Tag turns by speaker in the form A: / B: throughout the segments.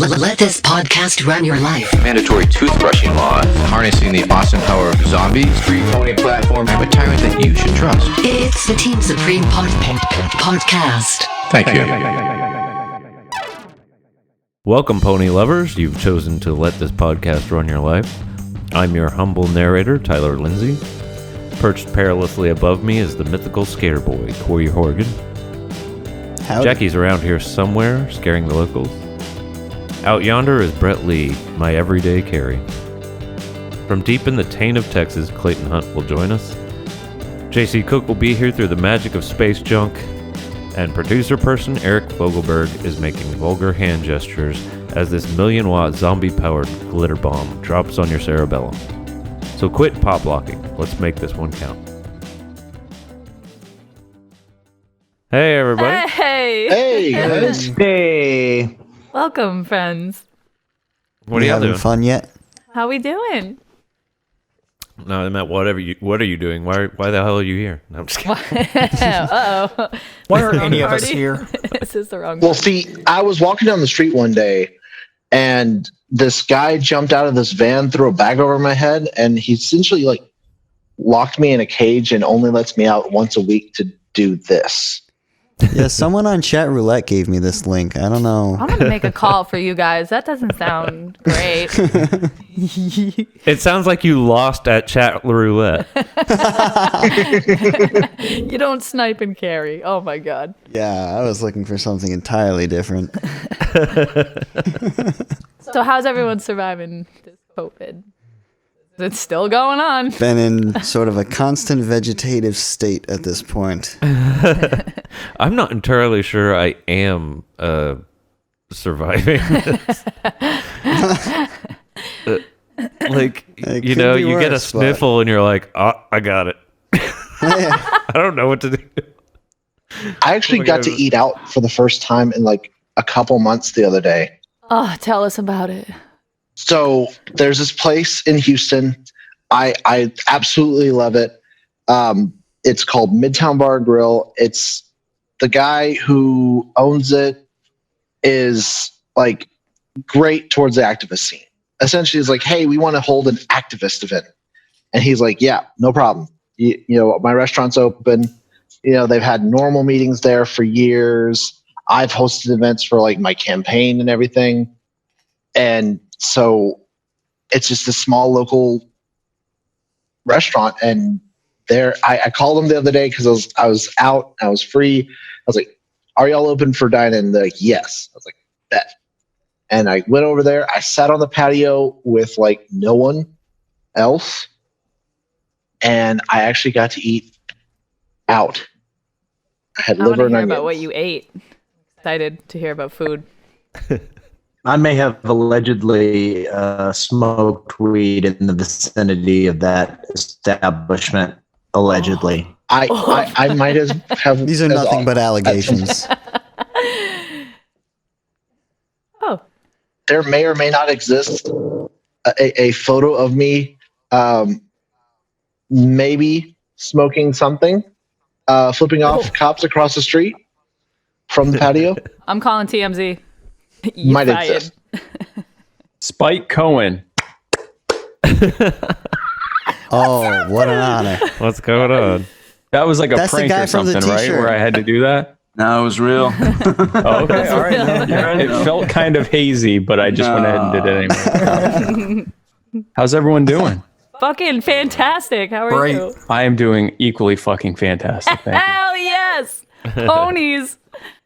A: Let this podcast run your life.
B: Mandatory toothbrushing law. Harnessing the awesome power of zombies. Free pony platform. I'm a tyrant that you should trust.
A: It's the Team Supreme podcast.
B: Thank you.
C: Welcome, pony lovers. You've chosen to let this podcast run your life. I'm your humble narrator, Tyler Lindsay. Perched perilously above me is the mythical skater boy, Corey Horgan.
D: Howdy.
C: Jackie's around here somewhere, scaring the locals. Out yonder is Brett Lee, my everyday carry. From deep in the taint of Texas, Clayton Hunt will join us. JC Cook will be here through the magic of space junk. And producer person Eric Fogelberg is making vulgar hand gestures as this million-watt zombie-powered glitter bomb drops on your cerebellum. So quit pop-locking. Let's make this one count. Hey, everybody.
E: Hey.
F: Hey, guys.
D: Hey.
E: Welcome, friends.
C: What are y'all
D: having
C: doing?
D: fun yet?
E: How we doing?
C: No, I meant what are you doing? Why the hell are you here? No, I'm just kidding.
E: Uh-oh.
F: Why are any of us here?
E: Is this the wrong
F: Well,
E: party?
F: see, I was walking down the street one day, and this guy jumped out of this van, threw a bag over my head, and he essentially locked me in a cage and only lets me out once a week to do this.
D: Yeah, someone on chat roulette gave me this link. I don't know.
E: I'm going to make a call for you guys. That doesn't sound great.
C: It sounds like you lost at chat roulette.
E: You don't snipe and carry. Oh, my God.
D: Yeah, I was looking for something entirely different.
E: So how's everyone surviving this COVID? It's still going on.
D: Been in sort of a constant vegetative state at this point.
C: I'm not entirely sure I am surviving this. You
D: could be
C: get a
D: worse,
C: sniffle and you're like, oh, I got it. I don't know what to do.
F: I actually got to eat out for the first time in a couple months the other day.
E: Oh, tell us about it.
F: So there's this place in Houston. I absolutely love it. It's called Midtown Bar and Grill. It's the guy who owns it is great towards the activist scene. Essentially, it's hey, we want to hold an activist event, and he's like, yeah, no problem. You know, my restaurant's open. You know, they've had normal meetings there for years. I've hosted events for my campaign and everything, and so it's just a small local restaurant. And I called them the other day because I was out, I was free. I was like, are y'all open for dining? They're like, yes. I was like, bet. And I went over there. I sat on the patio with no one else. And I actually got to eat out. I had
E: I want
F: liver
E: to
F: and
E: hear
F: onions.
E: about what you ate. Excited to hear about food.
G: I may have allegedly smoked weed in the vicinity of that establishment. Allegedly.
F: I might have.
D: These are nothing but allegations.
E: Oh.
F: There may or may not exist a photo of me maybe smoking something, flipping off cops across the street from the patio.
E: I'm calling TMZ. You
F: Might
E: fired.
F: exist.
H: Spike Cohen.
D: Oh, what an honor.
C: What's going on?
H: That was like a
D: That's the
H: prank
D: guy
H: or
D: from the
H: something, right?
D: t-shirt.
H: Where I had to do that?
G: No, it was real.
H: Oh, okay, all right. It felt kind of hazy, but I just went ahead and did it anyway. How's everyone doing?
E: Fucking fantastic. How are
F: Great.
E: you?
H: I am doing equally fucking fantastic. Thank you.
E: Hell yes. Ponies.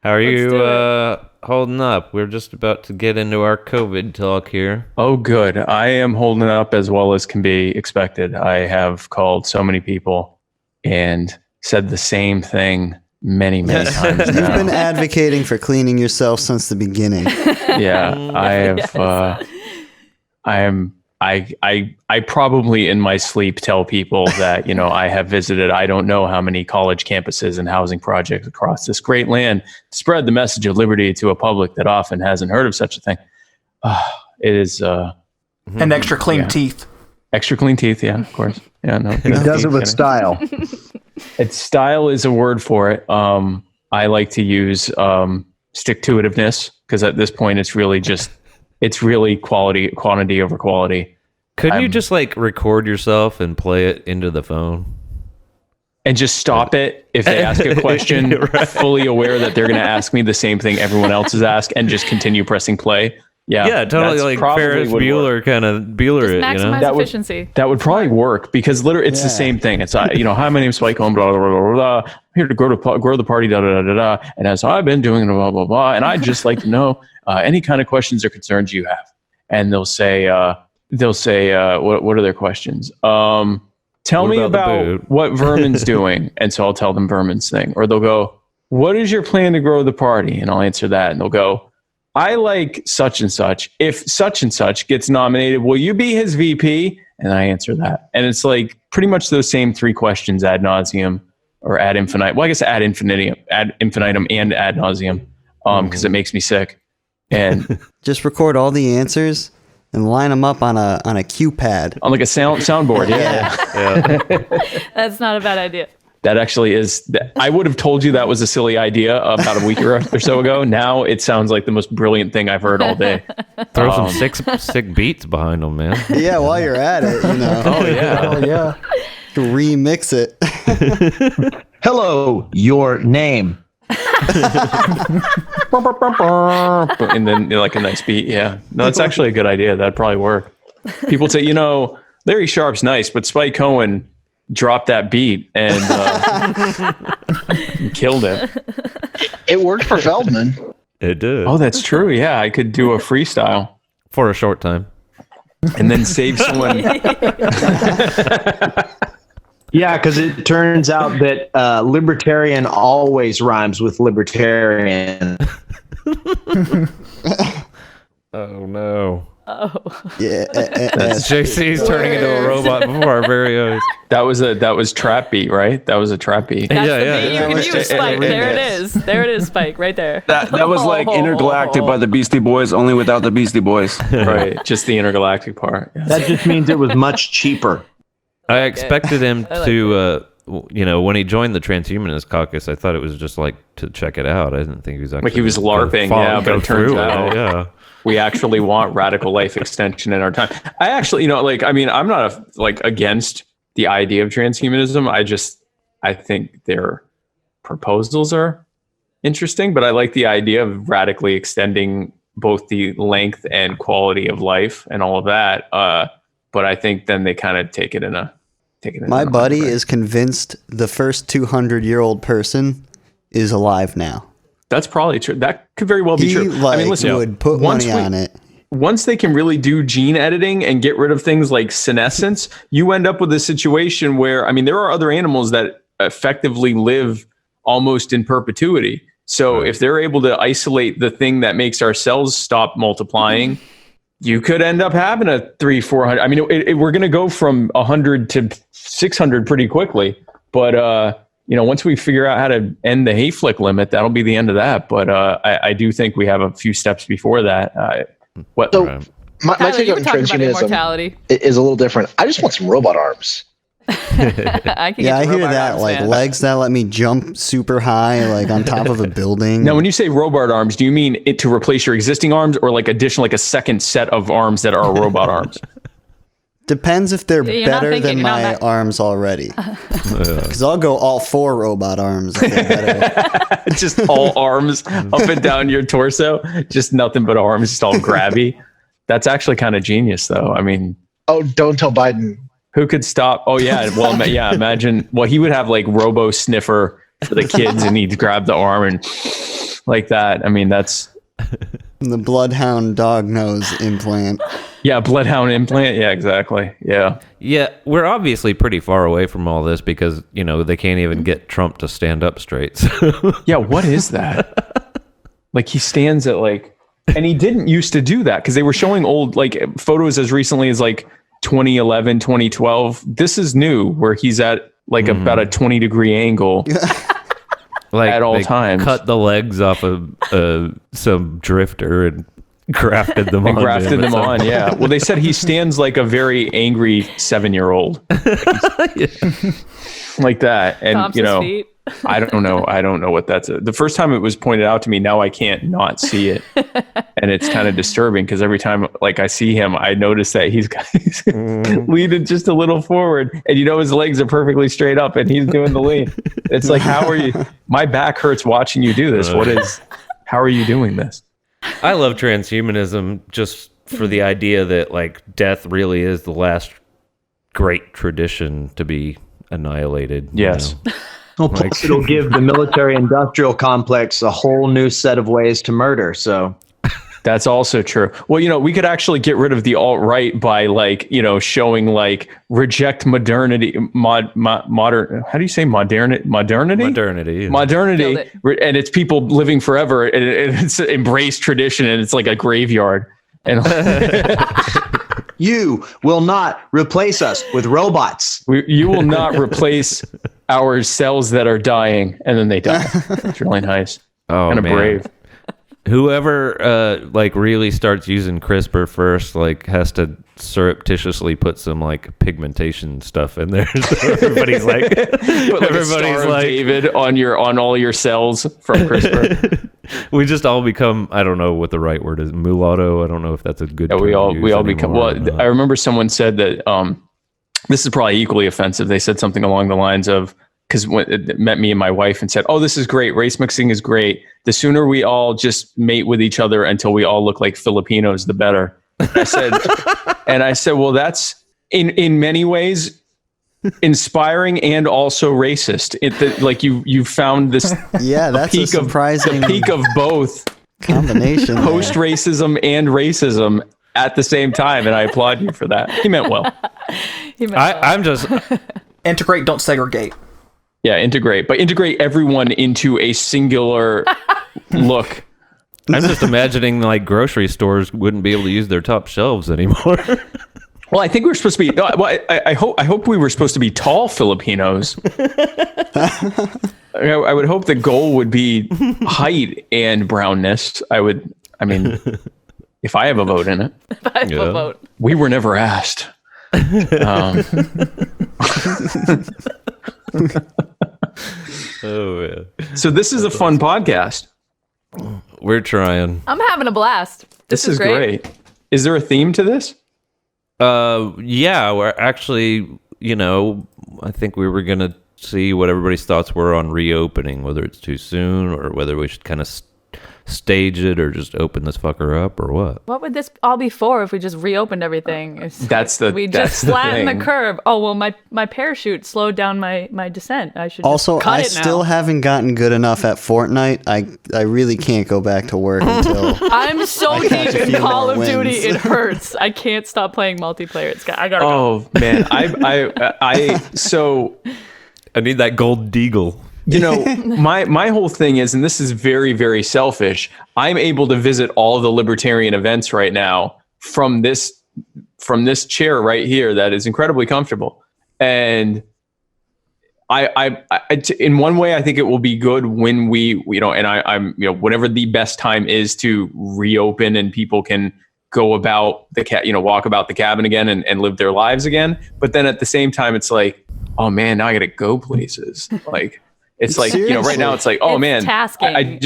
C: How are
E: Let's
C: you
E: do
C: holding up? We're just about to get into our COVID talk here.
H: Oh, good. I am holding up as well as can be expected. I have called so many people and said the same thing many times
D: You've
H: now.
D: been advocating for cleaning yourself since the beginning.
H: Yeah, I have. I probably in my sleep tell people that I have visited I don't know how many college campuses and housing projects across this great land to spread the message of liberty to a public that often hasn't heard of such a thing. It is
I: and extra clean teeth.
H: Extra clean teeth, yeah, of course. Yeah, no.
G: He does it with style.
H: Style is a word for it. I like to use stick-to-itiveness because at this point it's really just It's really quantity over quality.
C: Couldn't you just like record yourself and play it into the phone?
H: And just stop it if they ask a question,
C: Right.
H: fully aware that they're going to ask me the same thing everyone else has asked, and just continue pressing play.
C: Yeah, totally
H: that's
C: like
H: probably
C: Ferris
H: would work.
C: Bueller kind of Bueller
E: Just
C: it,
E: maximize
H: That would-
E: efficiency.
H: That would probably work because literally it's the same thing. It's hi, my name's Spike Cohen, blah, blah, blah, blah, blah. I'm here to grow the party, da, da, da, da, da. And as I've been doing, blah, blah, blah. And I'd just like to know any kind of questions or concerns you have. And they'll say, what are their questions? Tell
C: What
H: me
C: about the
H: about
C: boot?
H: what Vermin's doing. And so I'll tell them Vermin's thing. Or they'll go, what is your plan to grow the party? And I'll answer that. And they'll go, I like such and such. If such and such gets nominated, will you be his VP? And I answer that. And it's like pretty much those same three questions ad nauseum or ad infinitum. Well, I guess ad infinitum and ad nauseum because it makes me sick. And
D: Just record all the answers and line them up on a cue pad.
H: on like a soundboard. Yeah.
E: That's not a bad idea.
H: That actually is. I would have told you that was a silly idea about a week or so ago. Now it sounds like the most brilliant thing I've heard all day.
C: Throw some sick beats behind them, man.
D: Yeah, while you're at it,
H: Oh yeah.
I: yeah.
D: remix it.
G: Hello, your name.
H: And then like a nice beat. Yeah. No, that's actually a good idea. That'd probably work. People say, Larry Sharp's nice, but Spike Cohen dropped that beat and killed it.
F: It worked for Feldman.
C: It did.
H: Oh, that's true. Yeah, I could do a freestyle
C: For a short time.
H: and then save someone.
G: Yeah, because it turns out that libertarian always rhymes with libertarian.
C: Oh no.
D: Yeah,
C: JC's turning into a robot before our very eyes.
H: That was trap beat, right? That was a trap beat.
E: That's
C: Yeah,
E: the
C: yeah,
E: beat
C: yeah.
E: you can use, Spike. There it is. There it is, Spike, right there.
J: That was like Intergalactic by the Beastie Boys, only without the Beastie Boys.
H: Right. Just the intergalactic part. Yeah.
G: That just means it was much cheaper.
C: I expected him
E: I like
C: to, when he joined the Transhumanist Caucus, I thought it was just like to check it out. I didn't think he was actually
H: Like he was
C: gonna
H: LARPing,
C: follow-
H: yeah, but
C: go
H: it turns
C: through
H: out-
C: yeah.
H: We actually want radical life extension in our time. I actually, I'm not against the idea of transhumanism. I think their proposals are interesting, but I like the idea of radically extending both the length and quality of life and all of that. But I think then they kind of take it in a.
D: my buddy is convinced the first 200-year-old person is alive now.
H: That's probably true. That could very well be
D: He
H: true.
D: would put money on it.
H: Once they can really do gene editing and get rid of things like senescence, you end up with a situation where, there are other animals that effectively live almost in perpetuity. So if they're able to isolate the thing that makes our cells stop multiplying, you could end up having a 300-400. We're going to go from 100 to 600 pretty quickly. But, once we figure out how to end the hay flick limit, that'll be the end of that. But I do think we have a few steps before that. My
E: Tyler,
F: take
E: you
F: on
E: were talking about
F: transhumanism
E: immortality.
F: is a little different. I just want some robot arms.
E: I can
D: Yeah, I
E: get
D: hear
E: robot
D: that.
E: arms,
D: Like
E: man.
D: legs that let me jump super high, like on top of a building.
H: Now, when you say robot arms, do you mean it to replace your existing arms, or like a second set of arms that are robot arms?
D: Depends if they're
E: You're not
D: better
E: thinking,
D: than
E: you're not
D: my
E: that-
D: arms already. Because I'll go all 4 robot arms. If they're better.
H: Just all arms up and down your torso, just nothing but arms, just all grabby. That's actually kind of genius, though.
F: Oh, don't tell Biden.
H: Who could stop? Oh yeah, well, yeah. Imagine. Well, he would have like robo sniffer for the kids, and he'd grab the arm and like that. That's
D: The bloodhound dog nose implant.
H: yeah, bloodhound implant. Yeah, exactly. Yeah.
C: Yeah, we're obviously pretty far away from all this because, they can't even get Trump to stand up straight. So.
H: Yeah. What is that? Like he stands at like, and he didn't used to do that because they were showing old like photos as recently as like 2011, 2012. This is new where he's at like about a 20-degree angle.
C: Like
H: At all
C: they
H: times.
C: cut the legs off of some drifter and grafted them
H: and
C: on.
H: grafted them on. Yeah. Well, they said he stands like a very angry 7-year-old, like that. And
E: Stomps
H: you
E: his
H: know,
E: feet.
H: I don't know what that's. The first time it was pointed out to me, now I can't not see it, and it's kind of disturbing because every time like I see him, I notice that he's leaning just a little forward, and you know his legs are perfectly straight up, and he's doing the lean. It's like, how are you? My back hurts watching you do this. How are you doing this?
C: I love transhumanism just for the idea that like death really is the last great tradition to be annihilated.
H: Yes.
C: You know?
G: Well, plus it'll give the military-industrial complex a whole new set of ways to murder. So
H: that's also true. Well, you know, we could actually get rid of the alt-right by like, you know, showing like reject modernity, modern. How do you say modernity?
C: Modernity.
H: And it's people living forever, and it's embrace tradition, and it's like a graveyard. And
G: you will not replace us with robots.
H: You will not replace our cells that are dying, and then they die. It's really nice.
C: Oh,
H: and
C: man.
H: Brave.
C: Whoever like really starts using CRISPR first, like has to surreptitiously put some like pigmentation stuff in there. So everybody's like,
H: everybody's like David on all your cells from CRISPR.
C: We just all become, I don't know what the right word is, mulatto. I don't know if that's a good.
H: Yeah, we all become. Well,
C: I
H: I remember someone said that this is probably equally offensive. They said something along the lines of, because when it met me and my wife and said, "Oh, this is great. Race mixing is great. The sooner we all just mate with each other until we all look like Filipinos, the better." I said, well, that's in many ways inspiring and also racist. Like you found this.
D: Yeah, that's a surprising
H: peak of both
D: combination.
H: Post racism and racism at the same time, and I applaud you for that. He meant well.
C: I'm just
I: integrate, don't segregate.
H: Yeah, integrate, but integrate everyone into a singular look.
C: I'm just imagining like grocery stores wouldn't be able to use their top shelves anymore.
H: Well, I think we're supposed to be. Well, I hope we were supposed to be tall Filipinos. I would hope the goal would be height and brownness. I mean, if I have a vote in it.
E: If I have a vote.
H: We were never asked.
C: Oh yeah.
H: So this is a fun podcast.
C: We're trying.
E: I'm having a blast.
H: This is great. Is there a theme to this?
C: Yeah, we're actually, you know, I think we were gonna see what everybody's thoughts were on reopening, whether it's too soon or whether we should kind of stage it or just open this fucker up or what.
E: What would this all be for if we just reopened everything?
H: We just
E: flattened the curve. Oh well, my parachute slowed down my descent. I should
D: also
E: just cut
D: I
E: it now.
D: still haven't gotten good enough at Fortnite. I really can't go back to work until
E: I'm so deep in Call of Duty, it hurts. I can't stop playing multiplayer. I gotta go.
H: Oh man, so
C: I need that gold deagle.
H: You know, my whole thing is, and this is very, very selfish, I'm able to visit all the libertarian events right now from this chair right here that is incredibly comfortable. And I in one way, I think it will be good when we, you know, and I'm, you know, whatever the best time is to reopen and people can go about walk about the cabin again and live their lives again. But then at the same time, it's like, oh man, now I got to go places. Like, it's like,
D: seriously?
H: you know, right now it's like, oh
E: It's
H: man,
E: tasking.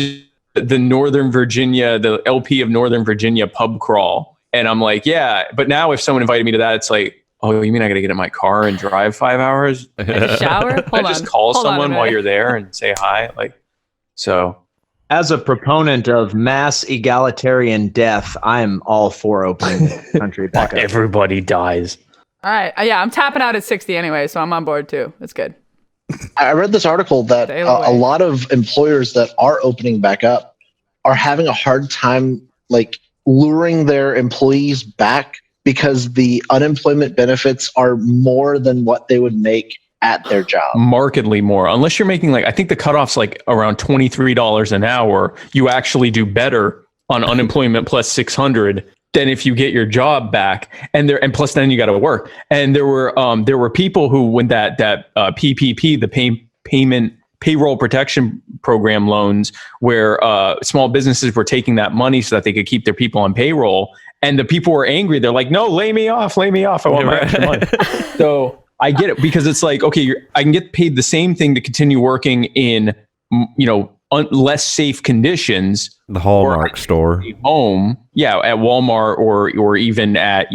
H: the Northern Virginia, the LP of Northern Virginia pub crawl. And I'm like, yeah. But now if someone invited me to that, it's like, oh, you mean I got to get in my car and drive 5 hours?
E: Shower? Hold
H: I just
E: on.
H: call
E: Hold on a
H: someone
E: minute.
H: while you're there and say hi. Like, so.
G: As a proponent of mass egalitarian death, I'm all for opening the country back up.
H: Everybody dies.
E: All right. Yeah, I'm tapping out at 60 anyway, so I'm on board too. That's good.
F: I read this article that
E: Sail away.
F: a lot of employers that are opening back up are having a hard time like luring their employees back because the unemployment benefits are more than what they would make at their job.
H: Markedly more. Unless you're making like, I think the cutoff's like around $23 an hour. You actually do better on unemployment plus 600 than if you get your job back. And plus then you got to work. And there were people who, when that PPP, the payroll protection program loans where small businesses were taking that money so that they could keep their people on payroll. And the people were angry. They're like, no, lay me off. I want my extra money. So I get it, because it's like, okay, I can get paid the same thing to continue working in, less safe conditions.
C: The Hallmark store.
H: Home. Yeah. At Walmart or even at,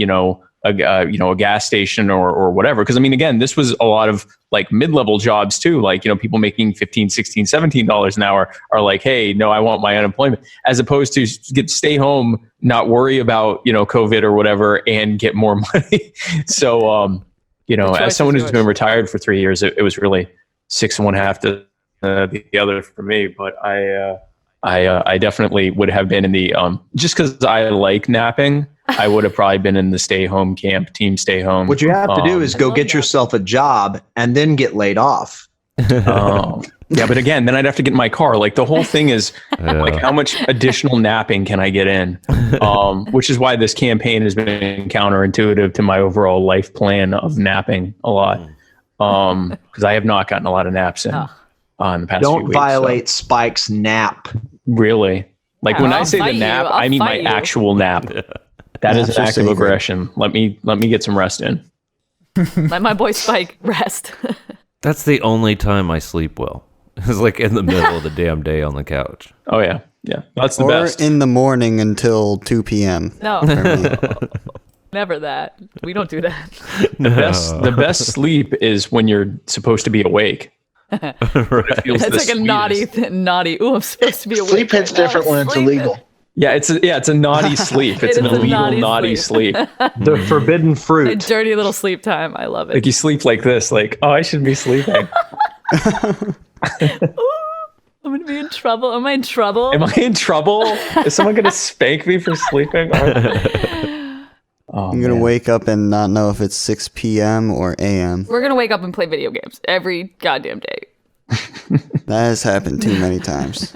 H: a gas station or whatever. Cause I mean, again, this was a lot of like mid-level jobs too. Like, people making $15, $16, $17 an hour are like, hey, no, I want my unemployment, as opposed to stay home, not worry about, COVID or whatever, and get more money. So, as someone who's been retired for 3 years, it was really 6.5 to the other for me. But I definitely would have been in the, just cause I like napping, I would have probably been in the stay home camp, team stay home.
G: What you have to do is go get yourself a job and then get laid off.
H: Yeah, but again, then I'd have to get in my car. Like the whole thing is like, how much additional napping can I get in? Which is why this campaign has been counterintuitive to my overall life plan of napping a lot. Because I have not gotten a lot of naps in the past few weeks.
G: Don't violate Spike's nap.
H: Really? Like when I say the nap, I mean my actual nap. That is an act of aggression. Let me get some rest in.
E: Let my boy Spike rest.
C: That's the only time I sleep well. It's like in the middle of the damn day on the couch.
H: Oh yeah. Yeah. That's the
D: or
H: best.
D: Or in the morning until 2 p.m.
E: No. Never that. We don't do that.
H: The best sleep is when you're supposed to be awake.
C: Right.
E: That's like a naughty. Ooh, I'm supposed to be awake.
F: Sleep hits different when it's illegal.
H: Yeah, it's a naughty sleep. It's an illegal naughty sleep.
G: The forbidden fruit.
E: A dirty little sleep time. I love it.
H: Like you sleep like this, like, oh, I should be sleeping.
E: Ooh, I'm gonna be in trouble. Am I in trouble?
H: Am I in trouble? Is someone gonna spank me for sleeping?
D: I'm gonna wake up and not know if it's 6 p.m. or a.m.
E: We're gonna wake up and play video games every goddamn day.
D: That has happened too many times.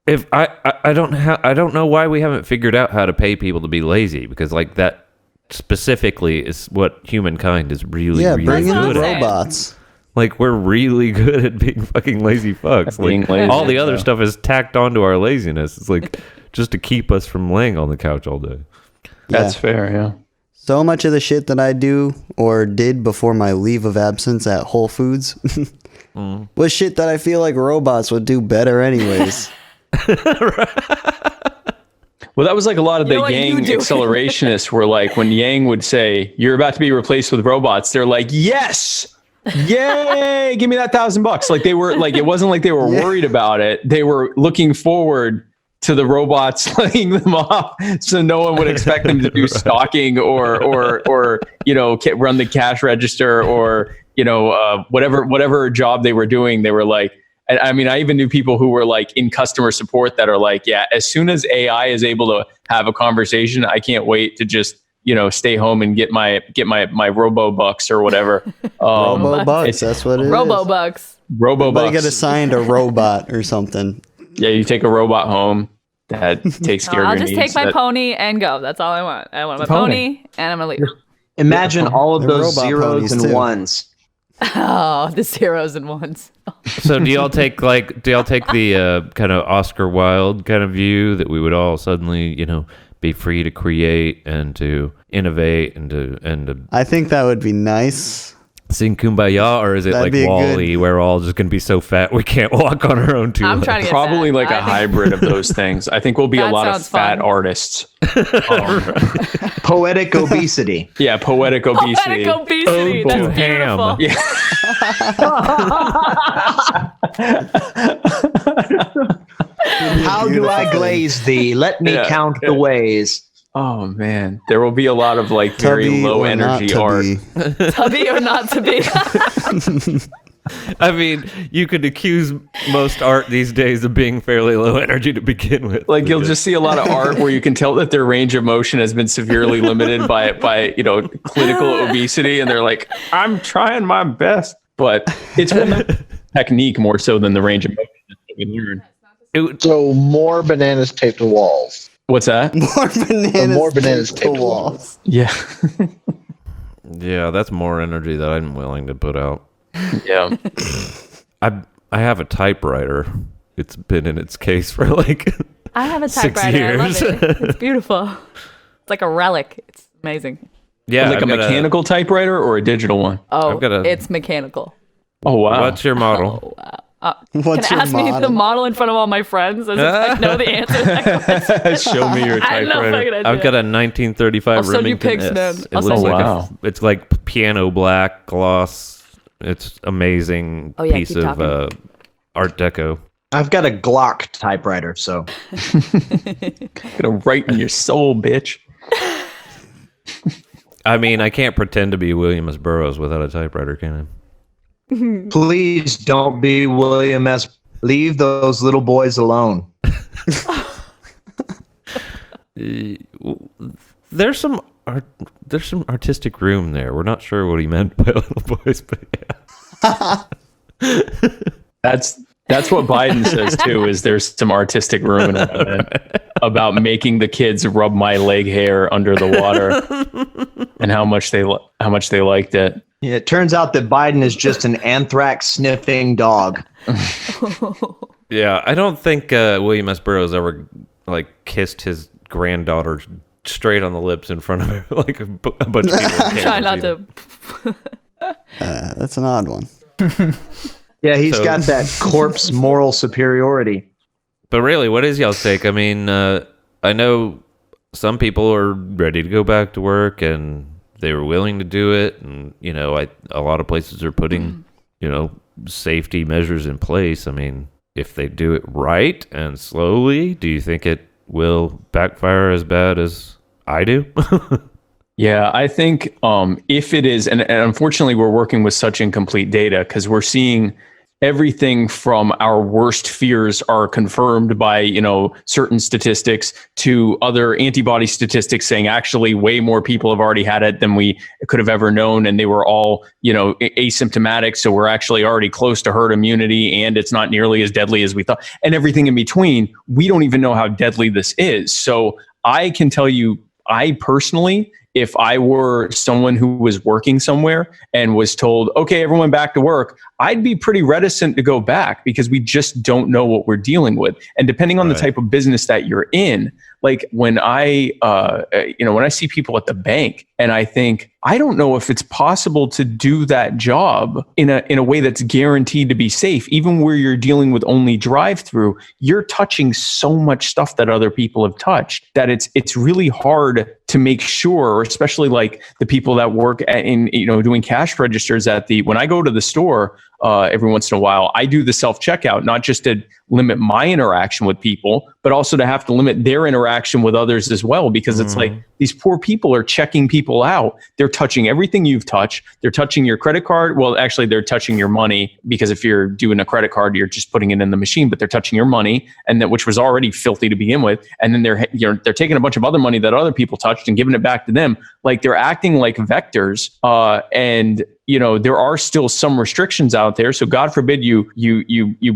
C: If I don't know why we haven't figured out how to pay people to be lazy, because like that specifically is what humankind is really
D: bring in
C: good at.
D: robots.
C: Like we're really good at being fucking lazy fucks. Like
H: lazy,
C: all the other stuff is tacked onto our laziness. It's like just to keep us from laying on the couch all day.
H: That's fair, yeah.
D: So much of the shit that I do or did before my leave of absence at Whole Foods was shit that I feel like robots would do better anyways.
H: Well, that was like a lot of the Yang accelerationists were like, when Yang would say, you're about to be replaced with robots, they're like, yes, yay, give me that $1,000. Like they were like, it wasn't like they were worried about it. They were looking forward to the robots laying them off, so no one would expect them to do stocking or run the cash register or whatever job they were doing. They were like, I mean, I even knew people who were like in customer support that are like, yeah, as soon as AI is able to have a conversation, I can't wait to just stay home and get my robo-bucks or whatever.
D: Robo-bucks, that's what it is.
E: Robo-bucks.
D: Everybody get assigned a robot or something.
H: Yeah, you take a robot home that takes care of your needs.
E: I'll just take my pony and go. That's all I want. I want my pony and I'm going to leave.
G: Imagine all of those zeros and
D: too.
G: ones.
E: Oh, the zeros and ones.
C: So do y'all take the kind of Oscar Wilde kind of view that we would all suddenly, be free to create and to innovate and to
D: I think that would be nice.
C: Sing Kumbaya, or is it like WALL-E, where we're all just going to be so fat we can't walk on our own 2 legs?
E: I'm trying to get
H: probably
E: fat.
H: like a hybrid of those things. I think we'll be a lot of fat artists.
G: Poetic obesity.
H: Yeah, poetic obesity.
E: Poetic obesity. That's beautiful.
H: Yeah.
G: How do I glaze thee? Let me count the ways.
H: Oh man, there will be a lot of like very low energy art.
E: Tubby or not to be.
C: I mean, you could accuse most art these days of being fairly low energy to begin with.
H: Like you'll just see a lot of art where you can tell that their range of motion has been severely limited by clinical obesity, and they're like, I'm trying my best, but it's technique more so than the range of motion that we learn.
F: So more bananas taped to walls.
H: What's that?
F: More bananas taped to walls.
H: Yeah.
C: Yeah, that's more energy that I'm willing to put out.
H: Yeah.
C: I have a typewriter. It's been in its case for like
E: I have a
C: 6
E: typewriter.
C: years.
E: I love it. It's beautiful. It's like a relic. It's amazing.
C: Yeah,
H: like
C: I've
H: a
C: got
H: mechanical typewriter or a digital one?
E: Oh,
C: I've got a-
E: it's mechanical.
H: Oh, wow.
C: What's your model?
E: Oh, wow.
D: What's
E: can
D: your
E: ask me the model in front of all my friends as if I know the answer to that question.
H: Show me your
E: I have no
H: typewriter.
E: fucking idea.
C: I've got a 1935
E: I'll send you
C: Remington
E: pics,
C: S.
E: man.
C: It
E: I'll
C: looks
E: send you
C: like
H: pics.
C: it's like piano black gloss. It's amazing
E: Oh, yeah,
C: piece
E: keep
C: of Art Deco.
G: I've got a Glock typewriter, so
H: Gonna write in your soul, bitch.
C: I mean, I can't pretend to be William S. Burroughs without a typewriter, can
G: please don't be William S. Leave those little boys alone.
C: I? There's some artistic room there. We're not sure what he meant by little boys, but yeah.
H: That's what Biden says too. Is there's some artistic room in it about making the kids rub my leg hair under the water, and how much they liked it.
G: Yeah, it turns out that Biden is just an anthrax sniffing dog.
C: Yeah, I don't think William S. Burroughs ever like kissed his granddaughter straight on the lips in front of her, like a bunch of people.
E: Try not to.
D: That's an odd one.
G: Yeah, he's
C: So-
G: got that corpse moral superiority.
C: But really, what is y'all's take? I mean, I know some people are ready to go back to work and they were willing to do it, and you know, a lot of places are putting, you know, safety measures in place. I mean, if they do it right and slowly, do you think it will backfire as bad as I do?
H: Yeah, I think if it is, and unfortunately we're working with such incomplete data because we're seeing everything from our worst fears are confirmed by, you know, certain statistics to other antibody statistics saying actually way more people have already had it than we could have ever known. And they were all, you know, asymptomatic. So we're actually already close to herd immunity and it's not nearly as deadly as we thought. And everything in between, we don't even know how deadly this is. So I can tell you, I personally, if I were someone who was working somewhere and was told, okay, everyone back to work, I'd be pretty reticent to go back because we just don't know what we're dealing with. And depending on the type of business that you're in, like when I see people at the bank and I think, I don't know if it's possible to do that job in a way that's guaranteed to be safe, even where you're dealing with only drive-through, you're touching so much stuff that other people have touched that it's really hard to make sure, especially like the people that work in, you know, doing cash registers when I go to the store, every once in a while, I do the self-checkout, not just to limit my interaction with people, but also to have to limit their interaction with others as well, because it's like these poor people are checking people out. They're touching everything you've touched. They're touching your credit card. Well, actually, they're touching your money because if you're doing a credit card, you're just putting it in the machine, but they're touching your money, and that which was already filthy to begin with. And then they're taking a bunch of other money that other people touched and giving it back to them. Like they're acting like vectors. And you know, there are still some restrictions out there. So God forbid you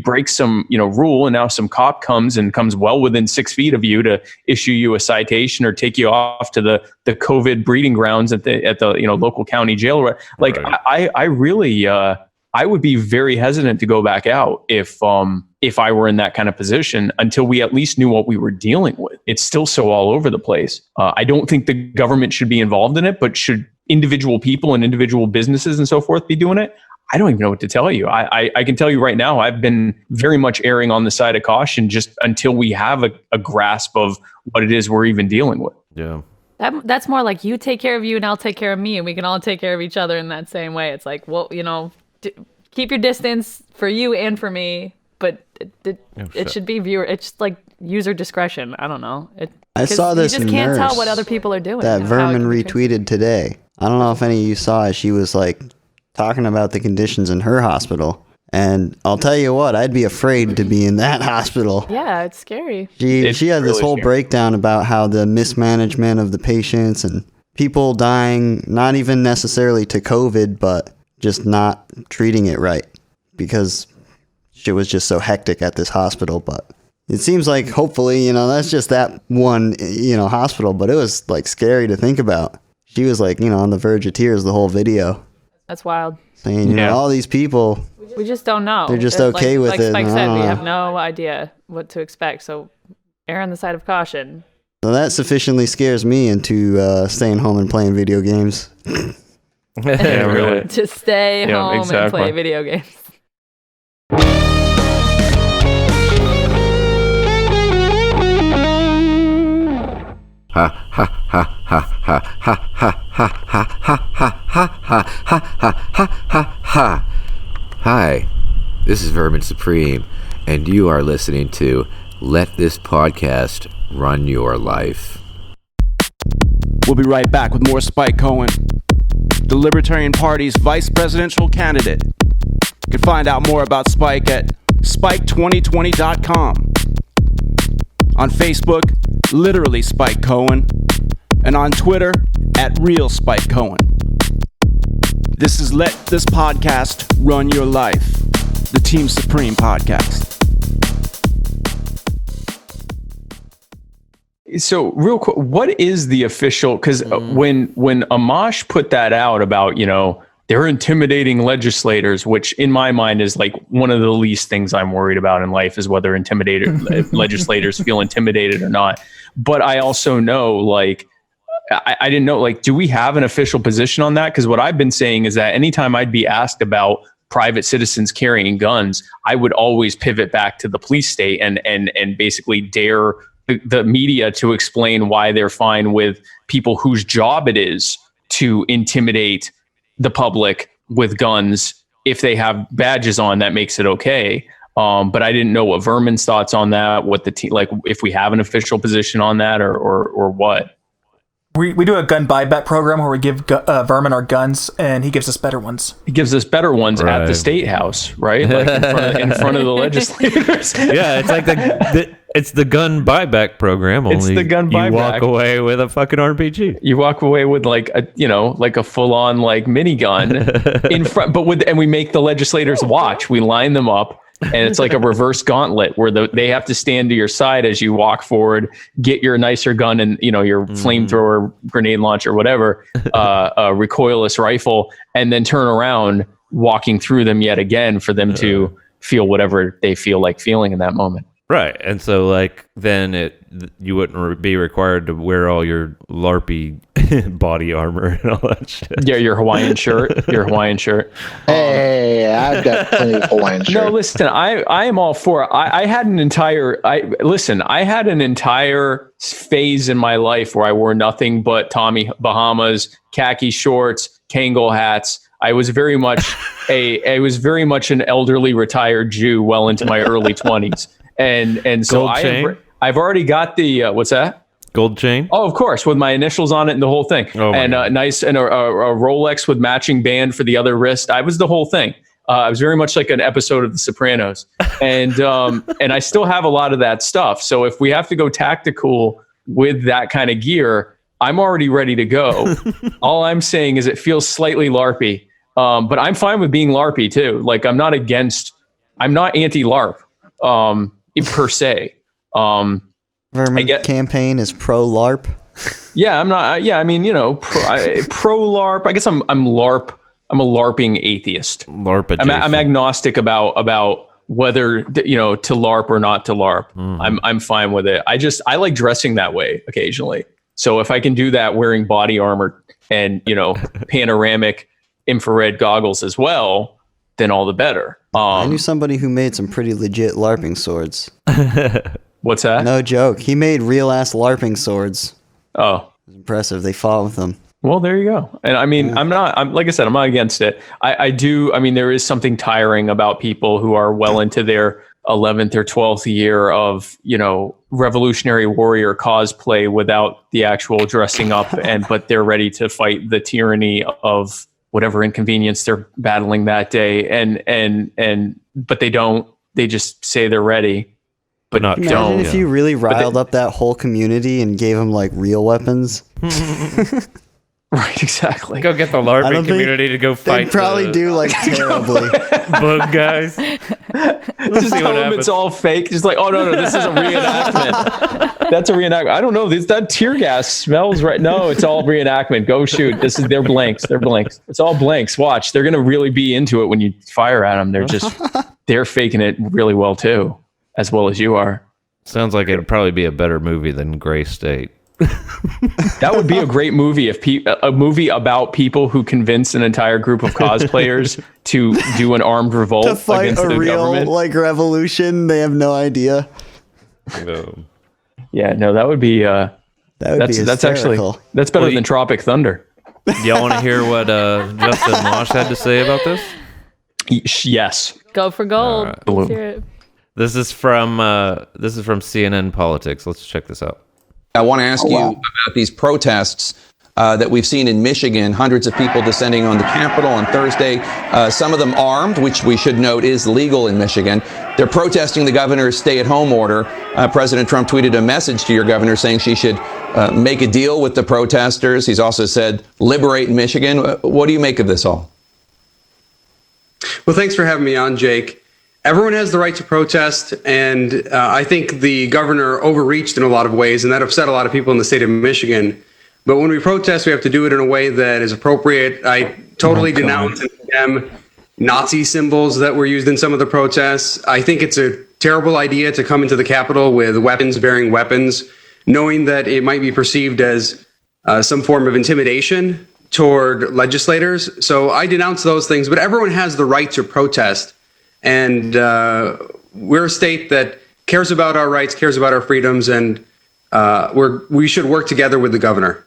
H: break some, you know, rule, and now some cop comes well within 6 feet of you to issue you a citation or take you off to the COVID breeding grounds at the you know, local county jail. Like right. I really I would be very hesitant to go back out if I were in that kind of position until we at least knew what we were dealing with. It's still so all over the place. I don't think the government should be involved in it, but should individual people and individual businesses and so forth be doing it? I don't even know what to tell you. I can tell you right now, I've been very much erring on the side of caution just until we have a grasp of what it is we're even dealing with.
C: Yeah.
E: That's more like you take care of you and I'll take care of me, and we can all take care of each other in that same way. It's like, well, you know, keep your distance for you and for me, but it should be it's like user discretion. I don't know.
D: I saw this
E: You just can't tell what other people are doing.
D: That Vermin retweeted today. I don't know if any of you saw it. She was like talking about the conditions in her hospital. And I'll tell you what, I'd be afraid to be in that hospital.
E: Yeah, it's scary.
D: She had this
H: really
D: whole
H: scary
D: breakdown about how the mismanagement of the patients and people dying, not even necessarily to COVID, but just not treating it right because shit was just so hectic at this hospital. But it seems like hopefully, you know, that's just that one, you know, hospital, but it was like scary to think about. She was like, you know, on the verge of tears the whole video.
E: That's wild.
D: Saying, you know, all these people
E: We just don't know.
D: They're just okay with
E: like
D: it.
E: Spike said, we
D: Ah.
E: have no idea what to expect. So err on the side of caution.
D: So that sufficiently scares me into staying home and playing video games.
C: Yeah, really.
E: To stay
H: Yeah,
E: home and
H: exactly.
E: play video games.
B: Ha ha ha ha ha ha ha ha ha ha ha ha ha ha ha ha ha. Hi, this is Vermin Supreme, and you are listening to Let This Podcast Run Your Life.
J: We'll be right back with more Spike Cohen, the Libertarian Party's vice presidential candidate. You can find out more about Spike at spike2020.com. On Facebook, literally Spike Cohen, and on Twitter at Real Spike Cohen. This is Let This Podcast Run Your Life, the Team Supreme podcast.
H: So real quick, what is the official? Because when Amash put that out about, you know, they're intimidating legislators, which in my mind is like one of the least things I'm worried about in life is whether legislators feel intimidated or not. But I also know, like, I didn't know, like, do we have an official position on that? Because what I've been saying is that anytime I'd be asked about private citizens carrying guns, I would always pivot back to the police state and basically dare the media to explain why they're fine with people whose job it is to intimidate the public with guns. If they have badges on, that makes it okay. But I didn't know what Vermin's thoughts on that, what the like if we have an official position on that or what.
I: We do a gun buyback program where we give Vermin our guns, and he gives us better ones.
H: He gives us better ones at the state house, right? Like in front of the legislators.
C: Yeah, it's like it's the gun buyback program. Only
H: It's the gun
C: you
H: buyback.
C: walk away with a fucking RPG.
H: You walk away with like a full on like minigun in front, and we make the legislators watch. We line them up, and it's like a reverse gauntlet where they have to stand to your side as you walk forward, get your nicer gun and your flamethrower, grenade launcher, whatever, a recoilless rifle, and then turn around, walking through them yet again for them to feel whatever they feel like feeling in that moment.
C: Right, and so like then you wouldn't be required to wear all your LARPy body armor and all that shit.
H: Yeah, your Hawaiian shirt.
F: Hey, I've got plenty of Hawaiian shirts.
H: No, listen, I am all for it. I had an entire phase in my life where I wore nothing but Tommy Bahamas, khaki shorts, Kangol hats. I was very much an elderly retired Jew well into my early 20s. And so I've already got the what's that?
C: Gold chain?
H: Oh, of course, with my initials on it and the whole thing.
C: Oh,
H: and nice and a Rolex with matching band for the other wrist. I was the whole thing. I was very much like an episode of The Sopranos, and I still have a lot of that stuff. So if we have to go tactical with that kind of gear, I'm already ready to go. All I'm saying is it feels slightly LARPy, but I'm fine with being LARPy too. Like I'm not anti-LARP. Per se.
D: Vermin campaign is pro LARP.
H: Yeah, I'm not. Yeah, I mean, pro LARP. I guess I'm LARP. I'm a LARPing atheist.
C: LARP adjacent.
H: I'm agnostic about whether to LARP or not to LARP. I'm fine with it. I like dressing that way occasionally. So if I can do that wearing body armor and panoramic infrared goggles as well, then all the better.
D: I knew somebody who made some pretty legit LARPing swords.
H: What's that?
D: No joke. He made real ass LARPing swords.
H: Oh,
D: it was impressive. They fought with them.
H: Well, there you go. And I mean, I'm like I said, I'm not against it. I mean, there is something tiring about people who are well into their 11th or 12th year of, Revolutionary Warrior cosplay without the actual dressing up but they're ready to fight the tyranny of whatever inconvenience they're battling that day, but they just say they're ready, but not
D: Imagine
H: don't.
D: if you really riled up that whole community and gave them like real weapons.
H: Right, exactly.
C: Go get the
D: I
C: LARPing
D: don't think
C: community to go fight.
D: They'd probably
C: the
D: do like terribly.
C: bug guys. Let's
H: Just
C: see
H: tell
C: what
H: them
C: happens.
H: it's all fake. Just like, oh no, this is a reenactment. That's a reenactment. I don't know. That tear gas smells right. No, it's all reenactment. Go shoot. They're blanks. They're blanks. It's all blanks. Watch. They're gonna really be into it when you fire at them. They're faking it really well too, as well as you are.
C: Sounds like it'd probably be a better movie than Gray State.
H: That would be a great movie if a movie about people who convince an entire group of cosplayers to do an armed revolt
D: To fight
H: against
D: a
H: the
D: real
H: government.
D: like revolution, they have no idea.
H: Yeah, no, that would be.
D: That would be
H: That's actually
D: hysterical.
H: that's better than Tropic Thunder.
C: Y'all want to hear what Justin Amash had to say about this?
H: Yes.
E: Go for gold.
C: All right.
E: Let's hear it.
C: This is from CNN Politics. Let's check this out.
K: I want to ask you about these protests that we've seen in Michigan. Hundreds of people descending on the Capitol on Thursday. Some of them armed, which we should note is legal in Michigan. They're protesting the governor's stay-at-home order. President Trump tweeted a message to your governor saying she should make a deal with the protesters. He's also said, liberate Michigan. What do you make of this all?
L: Well, thanks for having me on, Jake. Everyone has the right to protest, and I think the governor overreached in a lot of ways, and that upset a lot of people in the state of Michigan. But when we protest, we have to do it in a way that is appropriate. I totally denounce and condemn Nazi symbols that were used in some of the protests. I think it's a terrible idea to come into the Capitol with weapons, bearing weapons, knowing that it might be perceived as some form of intimidation toward legislators. So I denounce those things, but everyone has the right to protest. And we're a state that cares about our rights, cares about our freedoms, and we should work together with the governor.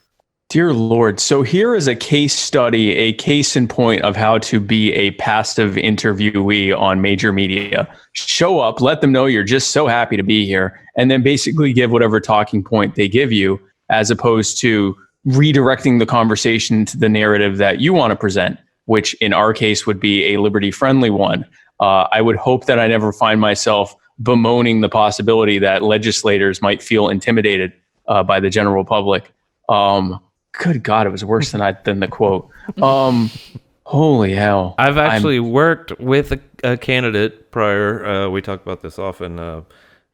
H: Dear Lord. So here is a case study, a case in point of how to be a passive interviewee on major media. Show up, let them know you're just so happy to be here, and then basically give whatever talking point they give you, as opposed to redirecting the conversation to the narrative that you want to present, which in our case would be a liberty-friendly one. I would hope that I never find myself bemoaning the possibility that legislators might feel intimidated by the general public. Good God, it was worse than the quote. Holy hell.
C: I've actually worked with a candidate prior. We talk about this often.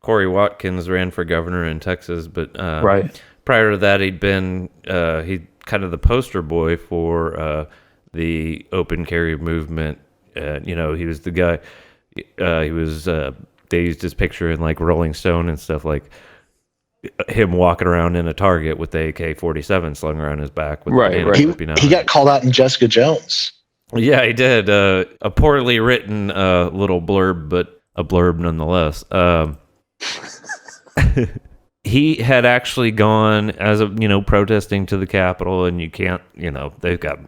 C: Corey Watkins ran for governor in Texas, but
H: right.
C: Prior to that, he'd been kind of the poster boy for the open carry movement. He was the guy. They used his picture in like Rolling Stone and stuff, like him walking around in a Target with the AK-47 slung around his back. With
H: right.
F: He got called out in Jessica Jones.
C: Yeah, he did. A poorly written little blurb, but a blurb nonetheless. He had actually gone as protesting to the Capitol, and you can't, they've got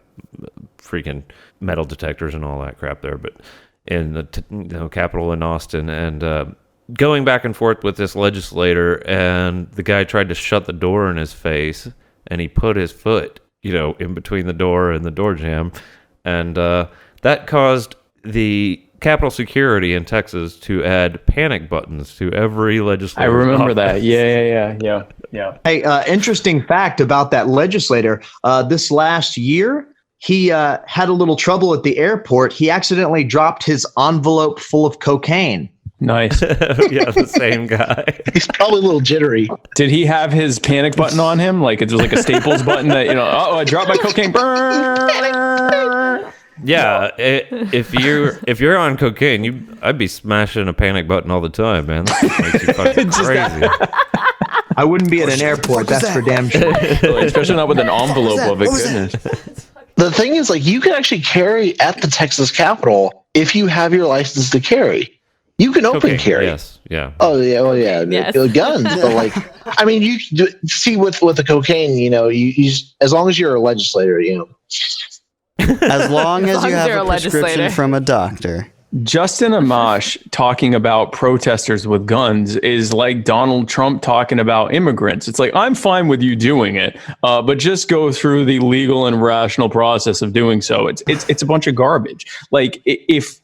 C: freaking metal detectors and all that crap there, but in the Capitol in Austin, and going back and forth with this legislator, and the guy tried to shut the door in his face, and he put his foot, in between the door and the door jamb, and that caused the Capitol security in Texas to add panic buttons to every legislator.
H: I remember that. Yeah.
G: Hey, interesting fact about that legislator. This last year, he had a little trouble at the airport. He accidentally dropped his envelope full of cocaine.
H: Nice.
C: Yeah, the same guy.
F: He's probably a little jittery.
H: Did he have his panic button on him? Like it was like a Staples button that, I dropped my cocaine.
C: Yeah, if you're on cocaine, I'd be smashing a panic button all the time, man. That makes you fucking crazy.
G: I wouldn't be at an airport. That's for damn sure.
H: Especially not with an envelope of it. Goodness.
F: The thing is, like, you can actually carry at the Texas Capitol if you have your license to carry. You can open carry.
C: Yes. Yeah.
F: Oh yeah. Oh yeah.
E: Yes.
F: Guns, but like, I mean, you see with the cocaine, you just, as long as you're a legislator,
D: As long as you
E: you're
D: have
E: a
D: a prescription
E: legislator.
D: from a doctor.
H: Justin Amash talking about protesters with guns is like Donald Trump talking about immigrants. It's like, I'm fine with you doing it, but just go through the legal and rational process of doing so. It's a bunch of garbage. Like if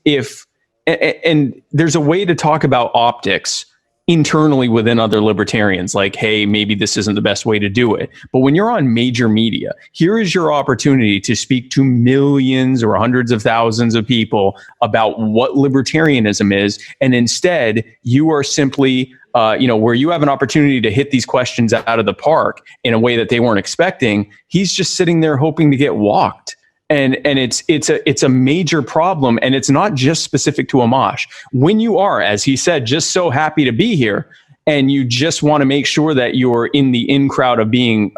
H: and there's a way to talk about optics internally within other libertarians, like, hey, maybe this isn't the best way to do it. But when you're on major media, here is your opportunity to speak to millions or hundreds of thousands of people about what libertarianism is. And instead, you are simply, where you have an opportunity to hit these questions out of the park in a way that they weren't expecting. He's just sitting there hoping to get walked. And it's a major problem, and it's not just specific to Amash. When you are, as he said, just so happy to be here, and you just want to make sure that you're in the in crowd of being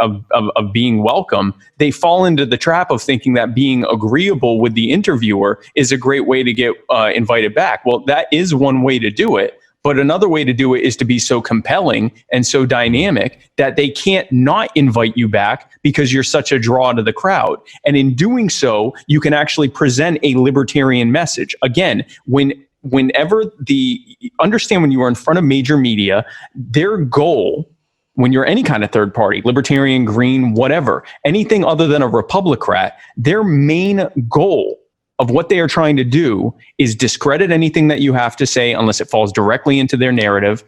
H: being welcome, they fall into the trap of thinking that being agreeable with the interviewer is a great way to get invited back. Well, that is one way to do it. But another way to do it is to be so compelling and so dynamic that they can't not invite you back because you're such a draw to the crowd. And in doing so, you can actually present a libertarian message. Again, whenever understand when you are in front of major media, their goal, when you're any kind of third party, libertarian, green, whatever, anything other than a Republican, their main goal of what they are trying to do is discredit anything that you have to say unless it falls directly into their narrative,